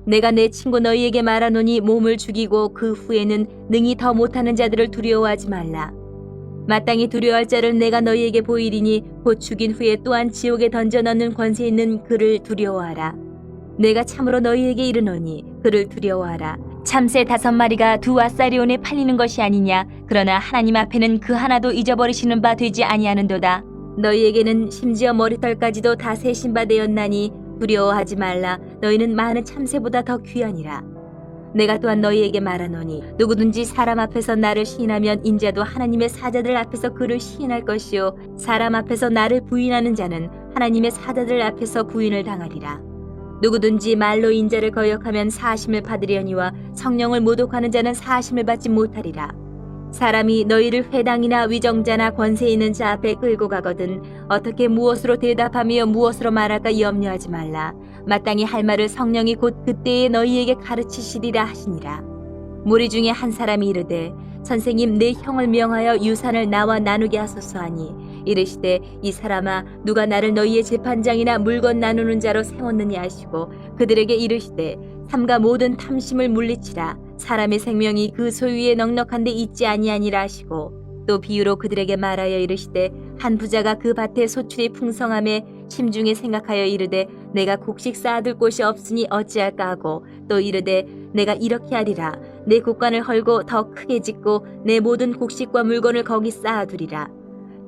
내가 내 친구 너희에게 말하노니 몸을 죽이고 그 후에는 능히 더 못하는 자들을 두려워하지 말라. 마땅히 두려워할 자를 내가 너희에게 보이리니 곧 죽인 후에 또한 지옥에 던져 넣는 권세 있는 그를 두려워하라. 내가 참으로 너희에게 이르노니 그를 두려워하라. 참새 5마리가 두 아사리온에 팔리는 것이 아니냐. 그러나 하나님 앞에는 그 하나도 잊어버리시는 바 되지 아니하는도다. 너희에게는 심지어 머리털까지도 다 세신 바 되었나니 두려워하지 말라. 너희는 많은 참새보다 더 귀하니라. 내가 또한 너희에게 말하노니 누구든지 사람 앞에서 나를 시인하면 인자도 하나님의 사자들 앞에서 그를 시인할 것이요 사람 앞에서 나를 부인하는 자는 하나님의 사자들 앞에서 부인을 당하리라. 누구든지 말로 인자를 거역하면 사심을 받으려니와 성령을 모독하는 자는 사심을 받지 못하리라. 사람이 너희를 회당이나 위정자나 권세 있는 자 앞에 끌고 가거든 어떻게 무엇으로 대답하며 무엇으로 말할까 염려하지 말라. 마땅히 할 말을 성령이 곧 그때에 너희에게 가르치시리라 하시니라. 무리 중에 한 사람이 이르되 선생님 내 형을 명하여 유산을 나와 나누게 하소서 하니 이르시되 이 사람아 누가 나를 너희의 재판장이나 물건 나누는 자로 세웠느냐 하시고 그들에게 이르시되 삼가 모든 탐심을 물리치라. 사람의 생명이 그 소유에 넉넉한데 있지 아니하니라 하시고 또 비유로 그들에게 말하여 이르시되 한 부자가 그 밭에 소출이 풍성함에 심중에 생각하여 이르되 내가 곡식 쌓아둘 곳이 없으니 어찌할까 하고 또 이르되 내가 이렇게 하리라. 내 곡간을 헐고 더 크게 짓고 내 모든 곡식과 물건을 거기 쌓아두리라.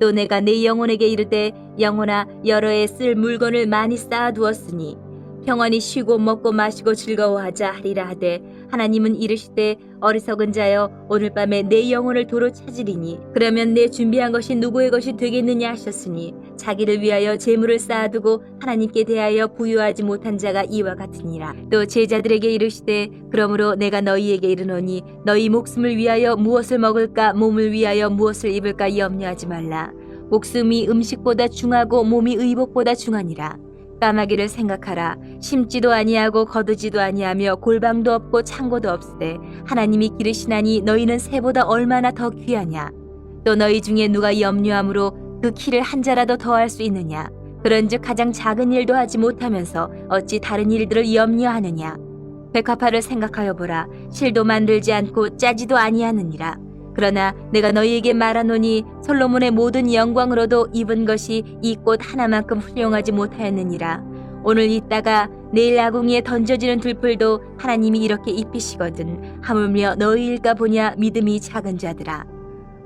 또 내가 내 영혼에게 이르되 영혼아 여러 해 쓸 물건을 많이 쌓아두었으니 평안히 쉬고 먹고 마시고 즐거워하자 하리라 하되 하나님은 이르시되 어리석은 자여 오늘 밤에 내 영혼을 도로 찾으리니 그러면 내 준비한 것이 누구의 것이 되겠느냐 하셨으니 자기를 위하여 재물을 쌓아두고 하나님께 대하여 부유하지 못한 자가 이와 같으니라. 또 제자들에게 이르시되 그러므로 내가 너희에게 이르노니 너희 목숨을 위하여 무엇을 먹을까 몸을 위하여 무엇을 입을까 염려하지 말라. 목숨이 음식보다 중하고 몸이 의복보다 중하니라. 까마귀를 생각하라. 심지도 아니하고 거두지도 아니하며 골방도 없고 창고도 없으되 하나님이 기르시나니 너희는 새보다 얼마나 더 귀하냐. 또 너희 중에 누가 염려함으로 그 키를 한 자라도 더할 수 있느냐. 그런즉 가장 작은 일도 하지 못하면서 어찌 다른 일들을 염려하느냐. 백합화를 생각하여 보라. 실도 만들지 않고 짜지도 아니하느니라. 그러나 내가 너희에게 말하노니 솔로몬의 모든 영광으로도 입은 것이 이 꽃 하나만큼 훌륭하지 못하였느니라. 오늘 있다가 내일 아궁이에 던져지는 들풀도 하나님이 이렇게 입히시거든 하물며 너희일까 보냐 믿음이 작은 자들아.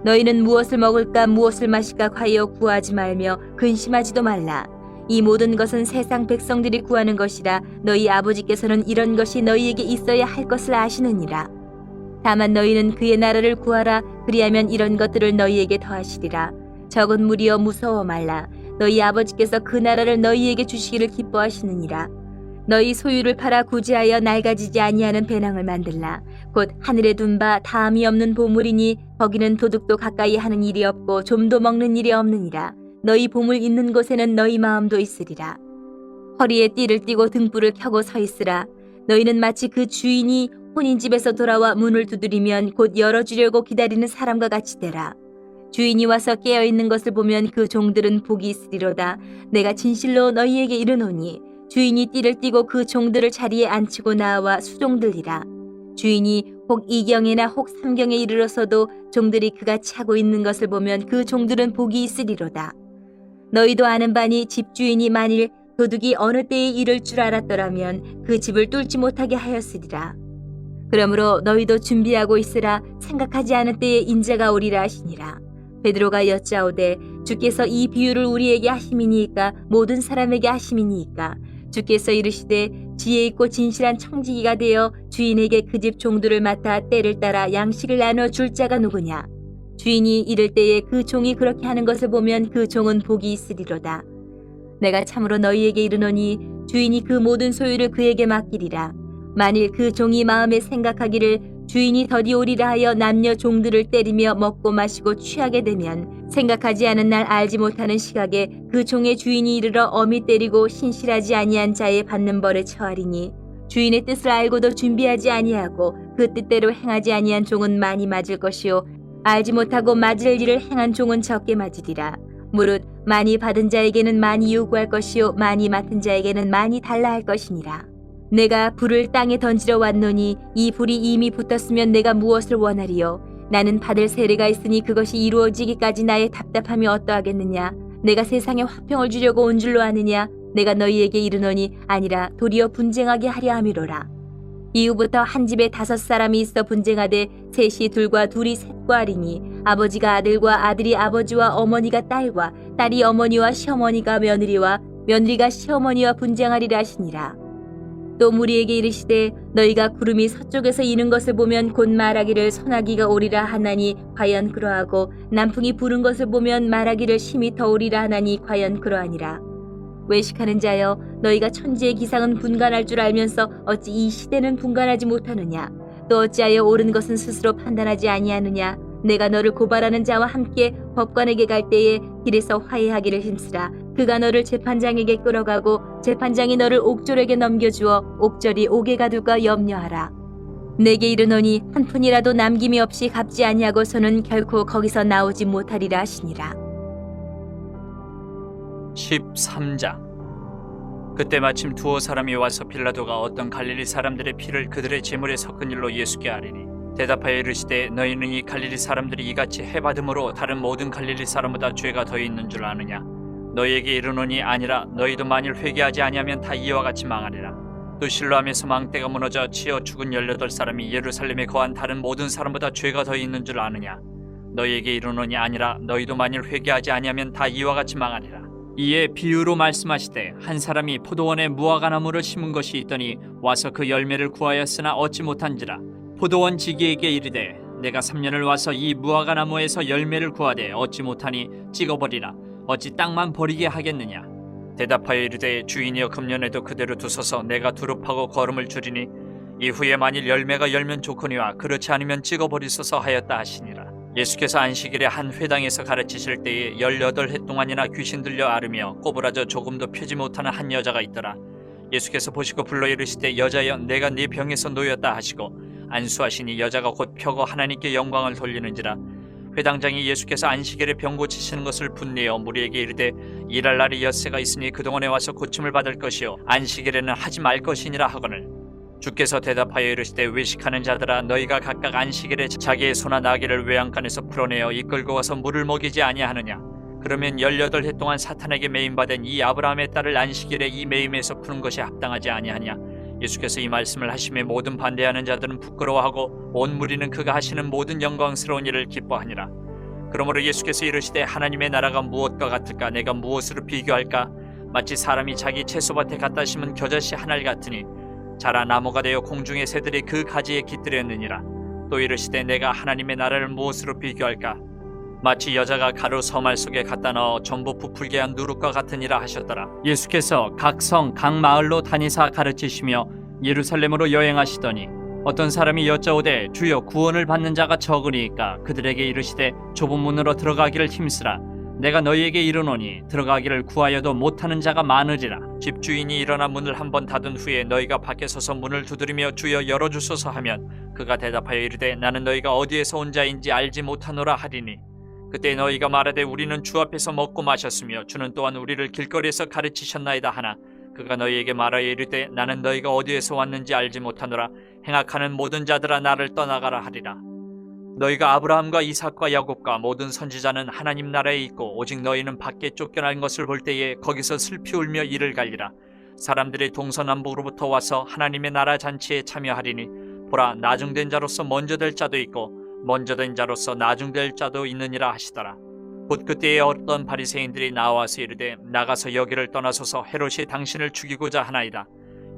너희는 무엇을 먹을까 무엇을 마실까 하여 구하지 말며 근심하지도 말라. 이 모든 것은 세상 백성들이 구하는 것이라 너희 아버지께서는 이런 것이 너희에게 있어야 할 것을 아시느니라. 다만 너희는 그의 나라를 구하라. 그리하면 이런 것들을 너희에게 더하시리라. 적은 무리여 무서워 말라. 너희 아버지께서 그 나라를 너희에게 주시기를 기뻐하시느니라. 너희 소유를 팔아 구제하여 낡아지지 아니하는 배낭을 만들라. 곧 하늘에 둔 바 다함이 없는 보물이니 거기는 도둑도 가까이 하는 일이 없고 좀도 먹는 일이 없느니라. 너희 보물 있는 곳에는 너희 마음도 있으리라. 허리에 띠를 띠고 등불을 켜고 서 있으라. 너희는 마치 그 주인이 혼인 집에서 돌아와 문을 두드리면 곧 열어주려고 기다리는 사람과 같이 되라. 주인이 와서 깨어있는 것을 보면 그 종들은 복이 있으리로다. 내가 진실로 너희에게 이르노니 주인이 띠를 띠고 그 종들을 자리에 앉히고 나와 수종들이라. 주인이 혹 이경에나 혹 삼경에 이르러서도 종들이 그같이 하고 있는 것을 보면 그 종들은 복이 있으리로다. 너희도 아는 바니 집주인이 만일 도둑이 어느 때에 이를 줄 알았더라면 그 집을 뚫지 못하게 하였으리라. 그러므로 너희도 준비하고 있으라. 생각하지 않은 때에 인자가 오리라 하시니라. 베드로가 여짜오되 주께서 이 비유를 우리에게 하심이니이까 모든 사람에게 하심이니이까. 주께서 이르시되 지혜 있고 진실한 청지기가 되어 주인에게 그 집 종들을 맡아 때를 따라 양식을 나눠 줄 자가 누구냐. 주인이 이를 때에 그 종이 그렇게 하는 것을 보면 그 종은 복이 있으리로다. 내가 참으로 너희에게 이르노니 주인이 그 모든 소유를 그에게 맡기리라. 만일 그 종이 마음에 생각하기를 주인이 더디 오리라 하여 남녀 종들을 때리며 먹고 마시고 취하게 되면 생각하지 않은 날 알지 못하는 시각에 그 종의 주인이 이르러 엄히 때리고 신실하지 아니한 자의 받는 벌에 처하리니 주인의 뜻을 알고도 준비하지 아니하고 그 뜻대로 행하지 아니한 종은 많이 맞을 것이요 알지 못하고 맞을 일을 행한 종은 적게 맞으리라. 무릇 많이 받은 자에게는 많이 요구할 것이요 많이 맡은 자에게는 많이 달라 할 것이니라. 내가 불을 땅에 던지러 왔노니 이 불이 이미 붙었으면 내가 무엇을 원하리요. 나는 받을 세례가 있으니 그것이 이루어지기까지 나의 답답함이 어떠하겠느냐. 내가 세상에 화평을 주려고 온 줄로 아느냐. 내가 너희에게 이르노니 아니라 도리어 분쟁하게 하려 함이로라. 이후부터 한 집에 5사람이 있어 분쟁하되 셋이 둘과 둘이 셋과 하리니 아버지가 아들과 아들이 아버지와 어머니가 딸과 딸이 어머니와 시어머니가 며느리와 며느리가 시어머니와 분쟁하리라 하시니라. 또 무리에게 이르시되 너희가 구름이 서쪽에서 이는 것을 보면 곧 말하기를 소나기가 오리라 하나니 과연 그러하고 남풍이 부는 것을 보면 말하기를 심히 더우리라 하나니 과연 그러하니라. 외식하는 자여 너희가 천지의 기상은 분간할 줄 알면서 어찌 이 시대는 분간하지 못하느냐. 또 어찌하여 옳은 것은 스스로 판단하지 아니하느냐. 내가 너를 고발하는 자와 함께 법관에게 갈 때에 길에서 화해하기를 힘쓰라. 그가 너를 재판장에게 끌어가고 재판장이 너를 옥졸에게 넘겨주어 옥졸이 옥에 가둘까 염려하라. 내게 이르노니 한 푼이라도 남김이 없이 갚지 아니하고서는 결코 거기서 나오지 못하리라 하시니라. 13장. 그때 마침 두어 사람이 와서 빌라도가 어떤 갈릴리 사람들의 피를 그들의 제물에 섞은 일로 예수께 아뢰니 대답하여 이르시되 너희는 이 갈릴리 사람들이 이같이 해받음으로 다른 모든 갈릴리 사람보다 죄가 더 있는 줄 아느냐. 너희에게 이르노니 아니라 너희도 만일 회개하지 아니하면 다 이와 같이 망하리라. 또 실로암에서 망대가 무너져 치어 죽은 18사람이 예루살렘에 거한 다른 모든 사람보다 죄가 더 있는 줄 아느냐. 너희에게 이르노니 아니라 너희도 만일 회개하지 아니하면 다 이와 같이 망하리라. 이에 비유로 말씀하시되 한 사람이 포도원에 무화과 나무를 심은 것이 있더니 와서 그 열매를 구하였으나 얻지 못한지라. 포도원 지기에게 이르되 내가 3년을 와서 이 무화과 나무에서 열매를 구하되 얻지 못하니 찍어버리라. 어찌 땅만 버리게 하겠느냐. 대답하여 이르되 주인이여 금년에도 그대로 두소서 내가 두릅하고 거름을 줄이니 이후에 만일 열매가 열면 좋거니와 그렇지 않으면 찍어버리소서 하였다 하시니라. 예수께서 안식일에 한 회당에서 가르치실 때에 18해 동안이나 귀신 들려 앓으며 꼬부라져 조금도 펴지 못하는 한 여자가 있더라. 예수께서 보시고 불러 이르시되 여자여 내가 네 병에서 놓였다 하시고 안수하시니 여자가 곧 펴고 하나님께 영광을 돌리는지라. 회당장이 예수께서 안식일에 병 고치시는 것을 분내어 무리에게 이르되 일할 날이 엿새가 있으니 그동안에 와서 고침을 받을 것이요 안식일에는 하지 말 것이니라 하거늘. 주께서 대답하여 이르시되 외식하는 자들아 너희가 각각 안식일에 자기의 소나 나귀를 외양간에서 풀어내어 이끌고 와서 물을 먹이지 아니하느냐. 그러면 18해 동안 사탄에게 매임받은 이 아브라함의 딸을 안식일에 이 매임에서 푸는 것이 합당하지 아니하냐. 예수께서 이 말씀을 하심에 모든 반대하는 자들은 부끄러워하고 온 무리는 그가 하시는 모든 영광스러운 일을 기뻐하니라. 그러므로 예수께서 이르시되 하나님의 나라가 무엇과 같을까. 내가 무엇으로 비교할까. 마치 사람이 자기 채소밭에 갖다 심은 겨자씨 한 알 같으니 자라 나무가 되어 공중의 새들이 그 가지에 깃들였느니라. 또 이르시되 내가 하나님의 나라를 무엇으로 비교할까. 마치 여자가 가루 서말 속에 갖다 넣어 전부 부풀게 한 누룩과 같으니라 하셨더라. 예수께서 각 성 각 마을로 다니사 가르치시며 예루살렘으로 여행하시더니 어떤 사람이 여짜오되 주여 구원을 받는 자가 적으니까 그들에게 이르시되 좁은 문으로 들어가기를 힘쓰라. 내가 너희에게 이르노니 들어가기를 구하여도 못하는 자가 많으리라. 집주인이 일어나 문을 한번 닫은 후에 너희가 밖에 서서 문을 두드리며 주여 열어주소서 하면 그가 대답하여 이르되 나는 너희가 어디에서 온 자인지 알지 못하노라 하리니 그때 너희가 말하되 우리는 주 앞에서 먹고 마셨으며 주는 또한 우리를 길거리에서 가르치셨나이다 하나 그가 너희에게 말하여 이르되 나는 너희가 어디에서 왔는지 알지 못하노라. 행악하는 모든 자들아 나를 떠나가라 하리라. 너희가 아브라함과 이삭과 야곱과 모든 선지자는 하나님 나라에 있고 오직 너희는 밖에 쫓겨난 것을 볼 때에 거기서 슬피 울며 이를 갈리라. 사람들이 동서남북으로부터 와서 하나님의 나라 잔치에 참여하리니 보라 나중된 자로서 먼저 될 자도 있고 먼저 된 자로서 나중될 자도 있느니라 하시더라. 곧 그때에 어떤 바리새인들이 나와서 이르되 나가서 여기를 떠나소서 헤롯이 당신을 죽이고자 하나이다.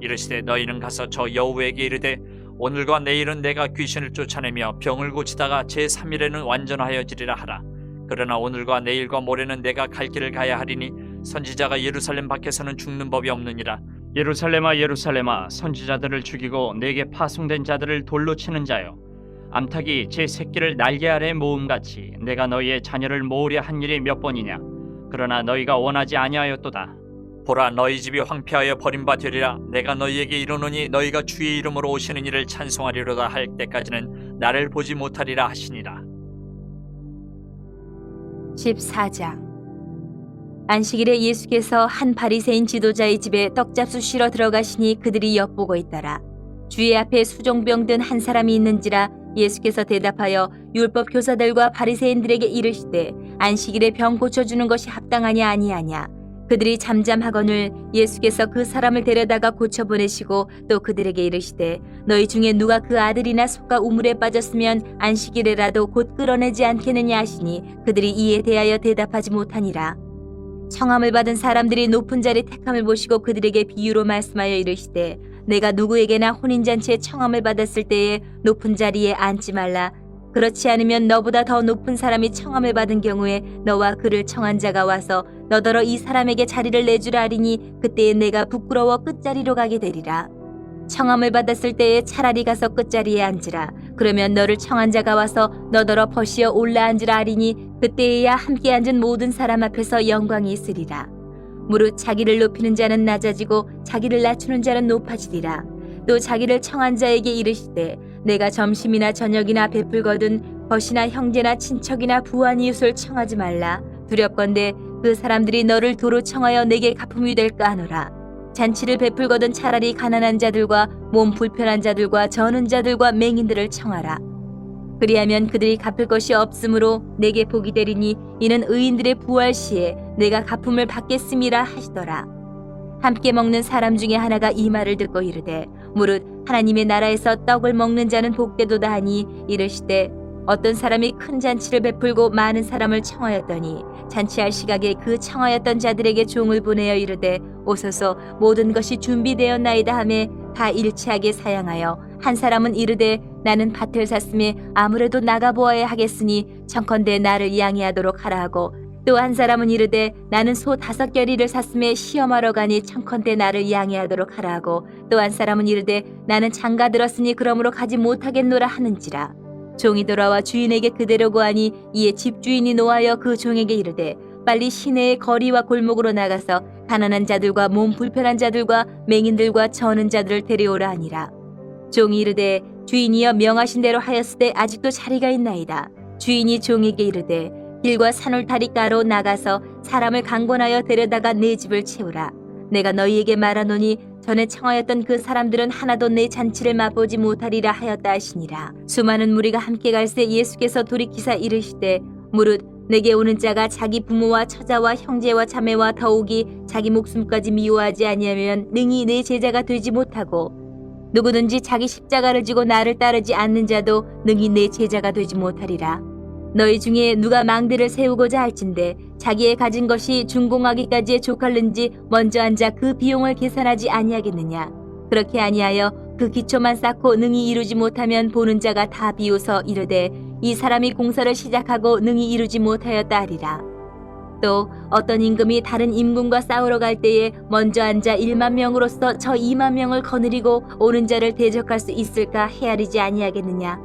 이르시되 너희는 가서 저 여우에게 이르되 오늘과 내일은 내가 귀신을 쫓아내며 병을 고치다가 제3일에는 완전하여지리라 하라. 그러나 오늘과 내일과 모레는 내가 갈 길을 가야 하리니 선지자가 예루살렘 밖에서는 죽는 법이 없느니라. 예루살렘아 예루살렘아 선지자들을 죽이고 내게 파송된 자들을 돌로 치는 자여 암탉이 제 새끼를 날개 아래 모음같이 내가 너희의 자녀를 모으려 한 일이 몇 번이냐. 그러나 너희가 원하지 아니하였도다. 보라 너희 집이 황폐하여 버림바 되리라. 내가 너희에게 이르노니 너희가 주의 이름으로 오시는 이를 찬송하리로다 할 때까지는 나를 보지 못하리라 하시니라. 14장. 안식일에 예수께서 한 바리새인 지도자의 집에 떡잡수 쉬러 들어가시니 그들이 엿보고 있더라. 주의 앞에 수종병 든 한 사람이 있는지라. 예수께서 대답하여 율법 교사들과 바리새인들에게 이르시되 안식일에 병 고쳐주는 것이 합당하냐 아니하냐. 그들이 잠잠하거늘 예수께서 그 사람을 데려다가 고쳐보내시고 또 그들에게 이르시되 너희 중에 누가 그 아들이나 소가 우물에 빠졌으면 안식일에라도 곧 끌어내지 않겠느냐 하시니 그들이 이에 대하여 대답하지 못하니라. 청함을 받은 사람들이 높은 자리 택함을 보시고 그들에게 비유로 말씀하여 이르시되 내가 누구에게나 혼인잔치에 청함을 받았을 때에 높은 자리에 앉지 말라. 그렇지 않으면 너보다 더 높은 사람이 청함을 받은 경우에 너와 그를 청한 자가 와서 너더러 이 사람에게 자리를 내주라 하리니 그때에 내가 부끄러워 끝자리로 가게 되리라. 청함을 받았을 때에 차라리 가서 끝자리에 앉으라. 그러면 너를 청한 자가 와서 너더러 버시어 올라앉으라 하리니 그때에야 함께 앉은 모든 사람 앞에서 영광이 있으리라. 무릇 자기를 높이는 자는 낮아지고 자기를 낮추는 자는 높아지리라. 또 자기를 청한 자에게 이르시되 내가 점심이나 저녁이나 베풀거든 벗이나 형제나 친척이나 부한 이웃을 청하지 말라. 두렵건대 그 사람들이 너를 도로 청하여 내게 갚음이 될까 하노라. 잔치를 베풀거든 차라리 가난한 자들과 몸 불편한 자들과 저는 자들과 맹인들을 청하라. 그리하면 그들이 갚을 것이 없으므로 내게 복이 되리니 이는 의인들의 부활 시에 내가 갚음을 받겠음이라 하시더라. 함께 먹는 사람 중에 하나가 이 말을 듣고 이르되 무릇 하나님의 나라에서 떡을 먹는 자는 복되도다 하니 이르시되 어떤 사람이 큰 잔치를 베풀고 많은 사람을 청하였더니 잔치할 시각에 그 청하였던 자들에게 종을 보내어 이르되 오소서 모든 것이 준비되었나이다 하매 다 일치하게 사양하여 한 사람은 이르되 나는 밭을 샀음에 아무래도 나가보아야 하겠으니 청컨대 나를 양해하도록 하라 하고 또 한 사람은 이르되 나는 소 5겨리를 샀음에 시험하러 가니 청컨대 나를 양해하도록 하라 하고 또 한 사람은 이르되 나는 장가 들었으니 그러므로 가지 못하겠노라 하는지라. 종이 돌아와 주인에게 그대로 고하니 이에 집주인이 노하여 그 종에게 이르되 빨리 시내의 거리와 골목으로 나가서 가난한 자들과 몸 불편한 자들과 맹인들과 저는 자들을 데려오라 하니라. 종이 이르되 주인이여 명하신 대로 하였으되 아직도 자리가 있나이다. 주인이 종에게 이르되 길과 산울타리가로 나가서 사람을 강권하여 데려다가 내 집을 채우라. 내가 너희에게 말하노니 전에 청하였던 그 사람들은 하나도 내 잔치를 맛보지 못하리라 하였다 하시니라. 수많은 무리가 함께 갈새 예수께서 돌이키사 이르시되 무릇 내게 오는 자가 자기 부모와 처자와 형제와 자매와 더욱이 자기 목숨까지 미워하지 아니하면 능히 내 제자가 되지 못하고 누구든지 자기 십자가를 지고 나를 따르지 않는 자도 능히 내 제자가 되지 못하리라. 너희 중에 누가 망대를 세우고자 할진대 자기의 가진 것이 준공하기까지에 족할는지 먼저 앉아 그 비용을 계산하지 아니하겠느냐. 그렇게 아니하여 그 기초만 쌓고 능히 이루지 못하면 보는 자가 다 비웃어 이르되 이 사람이 공사를 시작하고 능히 이루지 못하였다 하리라. 또 어떤 임금이 다른 임금과 싸우러 갈 때에 먼저 앉아 1만 명으로서 저 2만 명을 거느리고 오는 자를 대적할 수 있을까 헤아리지 아니하겠느냐.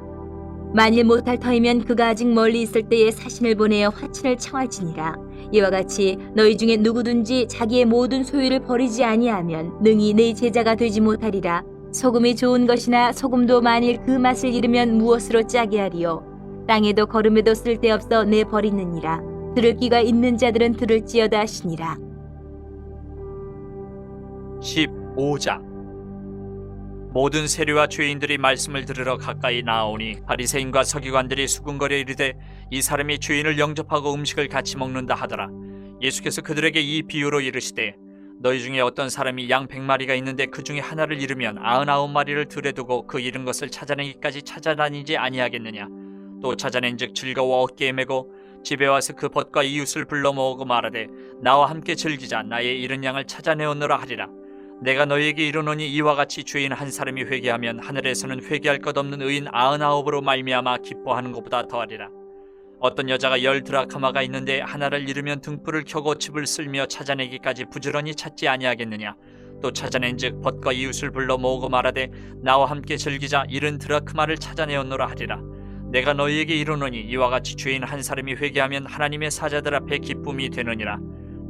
만일 못할 터이면 그가 아직 멀리 있을 때에 사신을 보내어 화친을 청할지니라. 이와 같이 너희 중에 누구든지 자기의 모든 소유를 버리지 아니하면 능히 내 제자가 되지 못하리라. 소금이 좋은 것이나 소금도 만일 그 맛을 잃으면 무엇으로 짜게 하리요. 땅에도 거름에도 쓸데없어 내 버리느니라. 들을 귀가 있는 자들은 들을지어다 하시니라. 15장. 모든 세리와 죄인들이 말씀을 들으러 가까이 나아오니 바리새인과 서기관들이 수군거려 이르되 이 사람이 죄인을 영접하고 음식을 같이 먹는다 하더라. 예수께서 그들에게 이 비유로 이르시되 너희 중에 어떤 사람이 양 100마리가 있는데 그 중에 하나를 잃으면 99마리를 들에 두고 그 잃은 것을 찾아내기까지 찾아다니지 아니하겠느냐. 또 찾아낸즉 즐거워 어깨에 메고 집에 와서 그 벗과 이웃을 불러 모으고 말하되 나와 함께 즐기자. 나의 잃은 양을 찾아내었노라 하리라. 내가 너희에게 이르노니 이와 같이 죄인 한 사람이 회개하면 하늘에서는 회개할 것 없는 의인 99으로 말미암아 기뻐하는 것보다 더하리라. 어떤 여자가 10 드라크마가 있는데 하나를 잃으면 등불을 켜고 집을 쓸며 찾아내기까지 부지런히 찾지 아니하겠느냐. 또 찾아낸즉 벗과 이웃을 불러 모으고 말하되 나와 함께 즐기자. 잃은 드라크마를 찾아내었노라 하리라. 내가 너희에게 이르노니 이와 같이 죄인 한 사람이 회개하면 하나님의 사자들 앞에 기쁨이 되느니라.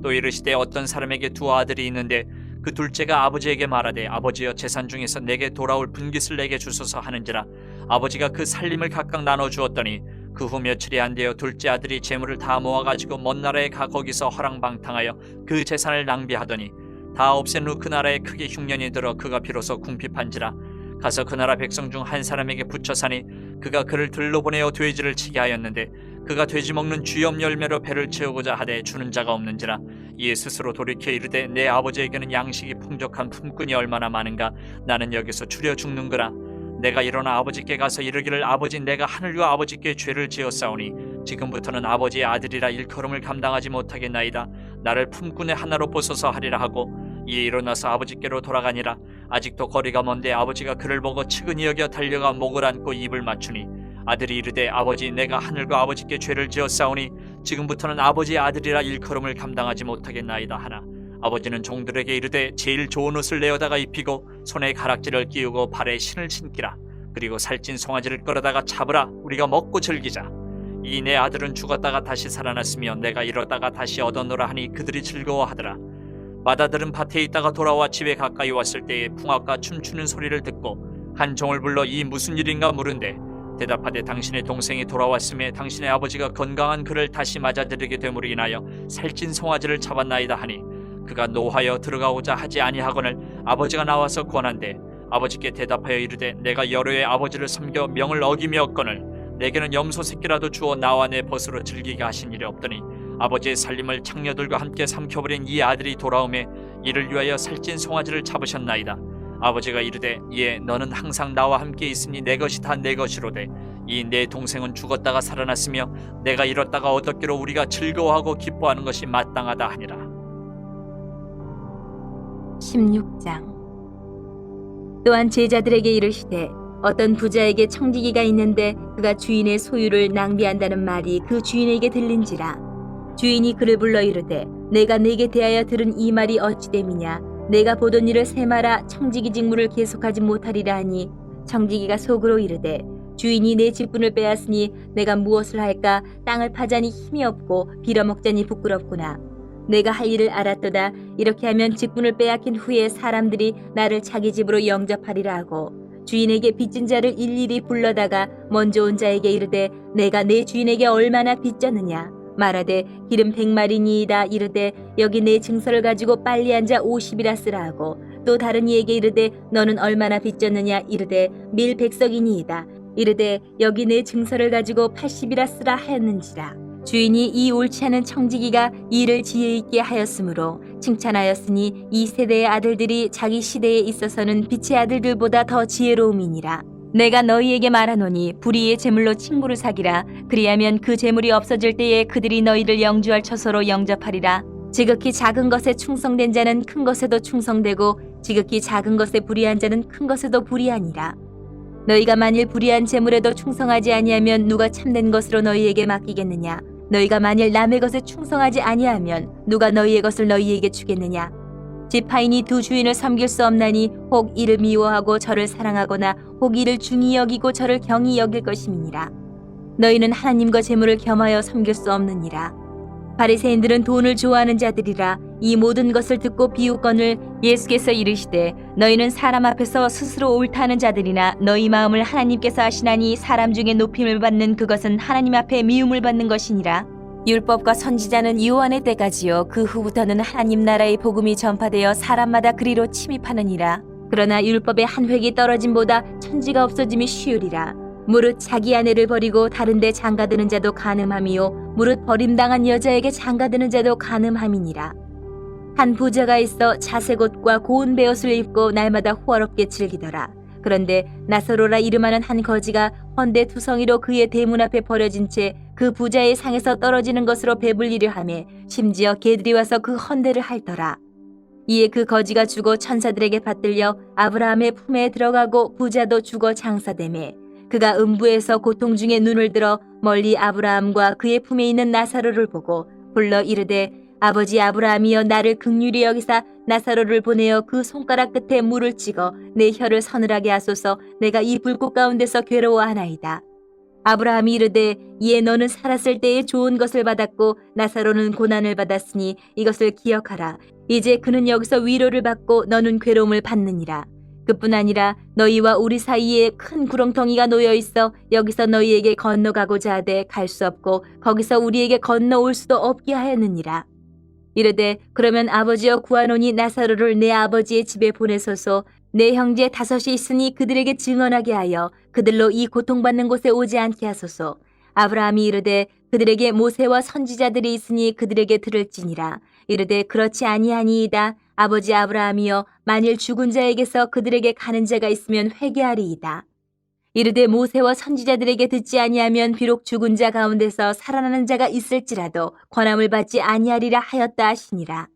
또 이르시되 어떤 사람에게 2 아들이 있는데 그 둘째가 아버지에게 말하되 아버지여 재산 중에서 내게 돌아올 분깃을 내게 주소서 하는지라. 아버지가 그 살림을 각각 나눠 주었더니 그 후 며칠이 안 되어 둘째 아들이 재물을 다 모아가지고 먼 나라에 가 거기서 허랑방탕하여 그 재산을 낭비하더니 다 없앤 후 그 나라에 크게 흉년이 들어 그가 비로소 궁핍한지라. 가서 그 나라 백성 중 한 사람에게 붙여 사니 그가 그를 들로 보내어 돼지를 치게 하였는데 그가 돼지 먹는 쥐염 열매로 배를 채우고자 하되 주는 자가 없는지라. 이에 스스로 돌이켜 이르되 내 아버지에게는 양식이 풍족한 품꾼이 얼마나 많은가. 나는 여기서 추려 죽는거라. 내가 일어나 아버지께 가서 이르기를 아버지 내가 하늘과 아버지께 죄를 지었사오니 지금부터는 아버지의 아들이라 일컬음을 감당하지 못하겠나이다. 나를 품꾼의 하나로 보소서 하리라 하고 이에 일어나서 아버지께로 돌아가니라. 아직도 거리가 먼데 아버지가 그를 보고 측은히 여겨 달려가 목을 안고 입을 맞추니 아들이 이르되 아버지 내가 하늘과 아버지께 죄를 지었사오니 지금부터는 아버지의 아들이라 일컬음을 감당하지 못하겠나이다 하나 아버지는 종들에게 이르되 제일 좋은 옷을 내어다가 입히고 손에 가락지를 끼우고 발에 신을 신기라. 그리고 살찐 송아지를 끌어다가 잡으라. 우리가 먹고 즐기자. 이 내 아들은 죽었다가 다시 살아났으며 내가 잃었다가 다시 얻었노라 하니 그들이 즐거워하더라. 맏아들은 밭에 있다가 돌아와 집에 가까이 왔을 때에 풍악과 춤추는 소리를 듣고 한 종을 불러 이 무슨 일인가 물은데 대답하되 당신의 동생이 돌아왔음에 당신의 아버지가 건강한 그를 다시 맞아들이게 되므로 인하여 살찐 송아지를 잡았나이다 하니 그가 노하여 들어가고자 하지 아니하거늘 아버지가 나와서 권한대 아버지께 대답하여 이르되 내가 여러 해 아버지를 섬겨 명을 어기며었거늘 내게는 염소 새끼라도 주어 나와 내 벗으로 즐기게 하신 일이 없더니 아버지의 살림을 창녀들과 함께 삼켜버린 이 아들이 돌아오매 이를 위하여 살찐 송아지를 잡으셨나이다. 아버지가 이르되 예 너는 항상 나와 함께 있으니 내 것이 다 내 것이로되 이 내 동생은 죽었다가 살아났으며 내가 잃었다가 얻었기로 우리가 즐거워하고 기뻐하는 것이 마땅하다 하니라. 16장. 또한 제자들에게 이르시되 어떤 부자에게 청지기가 있는데 그가 주인의 소유를 낭비한다는 말이 그 주인에게 들린지라. 주인이 그를 불러 이르되 내가 네게 대하여 들은 이 말이 어찌 됨이냐. 내가 보던 일을 세마라 청지기 직무를 계속하지 못하리라 하니 청지기가 속으로 이르되 주인이 내 직분을 빼앗으니 내가 무엇을 할까. 땅을 파자니 힘이 없고 빌어먹자니 부끄럽구나. 내가 할 일을 알았도다. 이렇게 하면 직분을 빼앗긴 후에 사람들이 나를 자기 집으로 영접하리라 하고 주인에게 빚진 자를 일일이 불러다가 먼저 온 자에게 이르되 내가 내 주인에게 얼마나 빚졌느냐. 말하되 기름 100마리니이다. 이르되 여기 내 증서를 가지고 빨리 앉아 50이라 쓰라 하고 또 다른 이에게 이르되 너는 얼마나 빚졌느냐. 이르되 밀 100석이니이다. 이르되 여기 내 증서를 가지고 80이라 쓰라 하였는지라. 주인이 이 옳지 않은 청지기가 일을 지혜 있게 하였으므로 칭찬하였으니 이 세대의 아들들이 자기 시대에 있어서는 빛의 아들들보다 더 지혜로움이니라. 내가 너희에게 말하노니 불의의 재물로 친구를 사기라. 그리하면 그 재물이 없어질 때에 그들이 너희를 영주할 처소로 영접하리라. 지극히 작은 것에 충성된 자는 큰 것에도 충성되고 지극히 작은 것에 불의한 자는 큰 것에도 불의하니라. 너희가 만일 불의한 재물에도 충성하지 아니하면 누가 참된 것으로 너희에게 맡기겠느냐. 너희가 만일 남의 것에 충성하지 아니하면 누가 너희의 것을 너희에게 주겠느냐. 지파인이 두 주인을 섬길 수 없나니 혹 이를 미워하고 저를 사랑하거나 혹 이를 중히 여기고 저를 경히 여길 것임이니라. 너희는 하나님과 재물을 겸하여 섬길 수 없느니라. 바리새인들은 돈을 좋아하는 자들이라. 이 모든 것을 듣고 비웃거늘 예수께서 이르시되 너희는 사람 앞에서 스스로 옳다는 자들이나 너희 마음을 하나님께서 아시나니 사람 중에 높임을 받는 그것은 하나님 앞에 미움을 받는 것이니라. 율법과 선지자는 요한의 때까지요 그 후부터는 하나님 나라의 복음이 전파되어 사람마다 그리로 침입하느니라. 그러나 율법의 한 획이 떨어짐보다 천지가 없어짐이 쉬우리라. 무릇 자기 아내를 버리고 다른 데 장가드는 자도 간음함이요 무릇 버림당한 여자에게 장가드는 자도 간음함이니라. 한 부자가 있어 자색 옷과 고운 베옷을 입고 날마다 호화롭게 즐기더라. 그런데 나사로라 이름하는 한 거지가 헌데 투성이로 그의 대문 앞에 버려진 채 그 부자의 상에서 떨어지는 것으로 배불리려 하며 심지어 개들이 와서 그 헌데를 핥더라. 이에 그 거지가 죽어 천사들에게 받들려 아브라함의 품에 들어가고 부자도 죽어 장사되매 그가 음부에서 고통 중에 눈을 들어 멀리 아브라함과 그의 품에 있는 나사로를 보고 불러 이르되 아버지 아브라함이여 나를 긍휼히 여기사 나사로를 보내어 그 손가락 끝에 물을 찍어 내 혀를 서늘하게 하소서. 내가 이 불꽃 가운데서 괴로워하나이다. 아브라함이 이르되 이에 너는 살았을 때에 좋은 것을 받았고 나사로는 고난을 받았으니 이것을 기억하라. 이제 그는 여기서 위로를 받고 너는 괴로움을 받느니라. 그뿐 아니라 너희와 우리 사이에 큰 구렁텅이가 놓여 있어 여기서 너희에게 건너가고자 하되 갈 수 없고 거기서 우리에게 건너올 수도 없게 하였느니라. 이르되 그러면 아버지여 구하노니 나사로를 내 아버지의 집에 보내소서. 내 형제 5이 있으니 그들에게 증언하게 하여 그들로 이 고통받는 곳에 오지 않게 하소서. 아브라함이 이르되 그들에게 모세와 선지자들이 있으니 그들에게 들을지니라. 이르되 그렇지 아니하니이다. 아버지 아브라함이여 만일 죽은 자에게서 그들에게 가는 자가 있으면 회개하리이다. 이르되 모세와 선지자들에게 듣지 아니하면 비록 죽은 자 가운데서 살아나는 자가 있을지라도 권함을 받지 아니하리라 하였다 하시니라.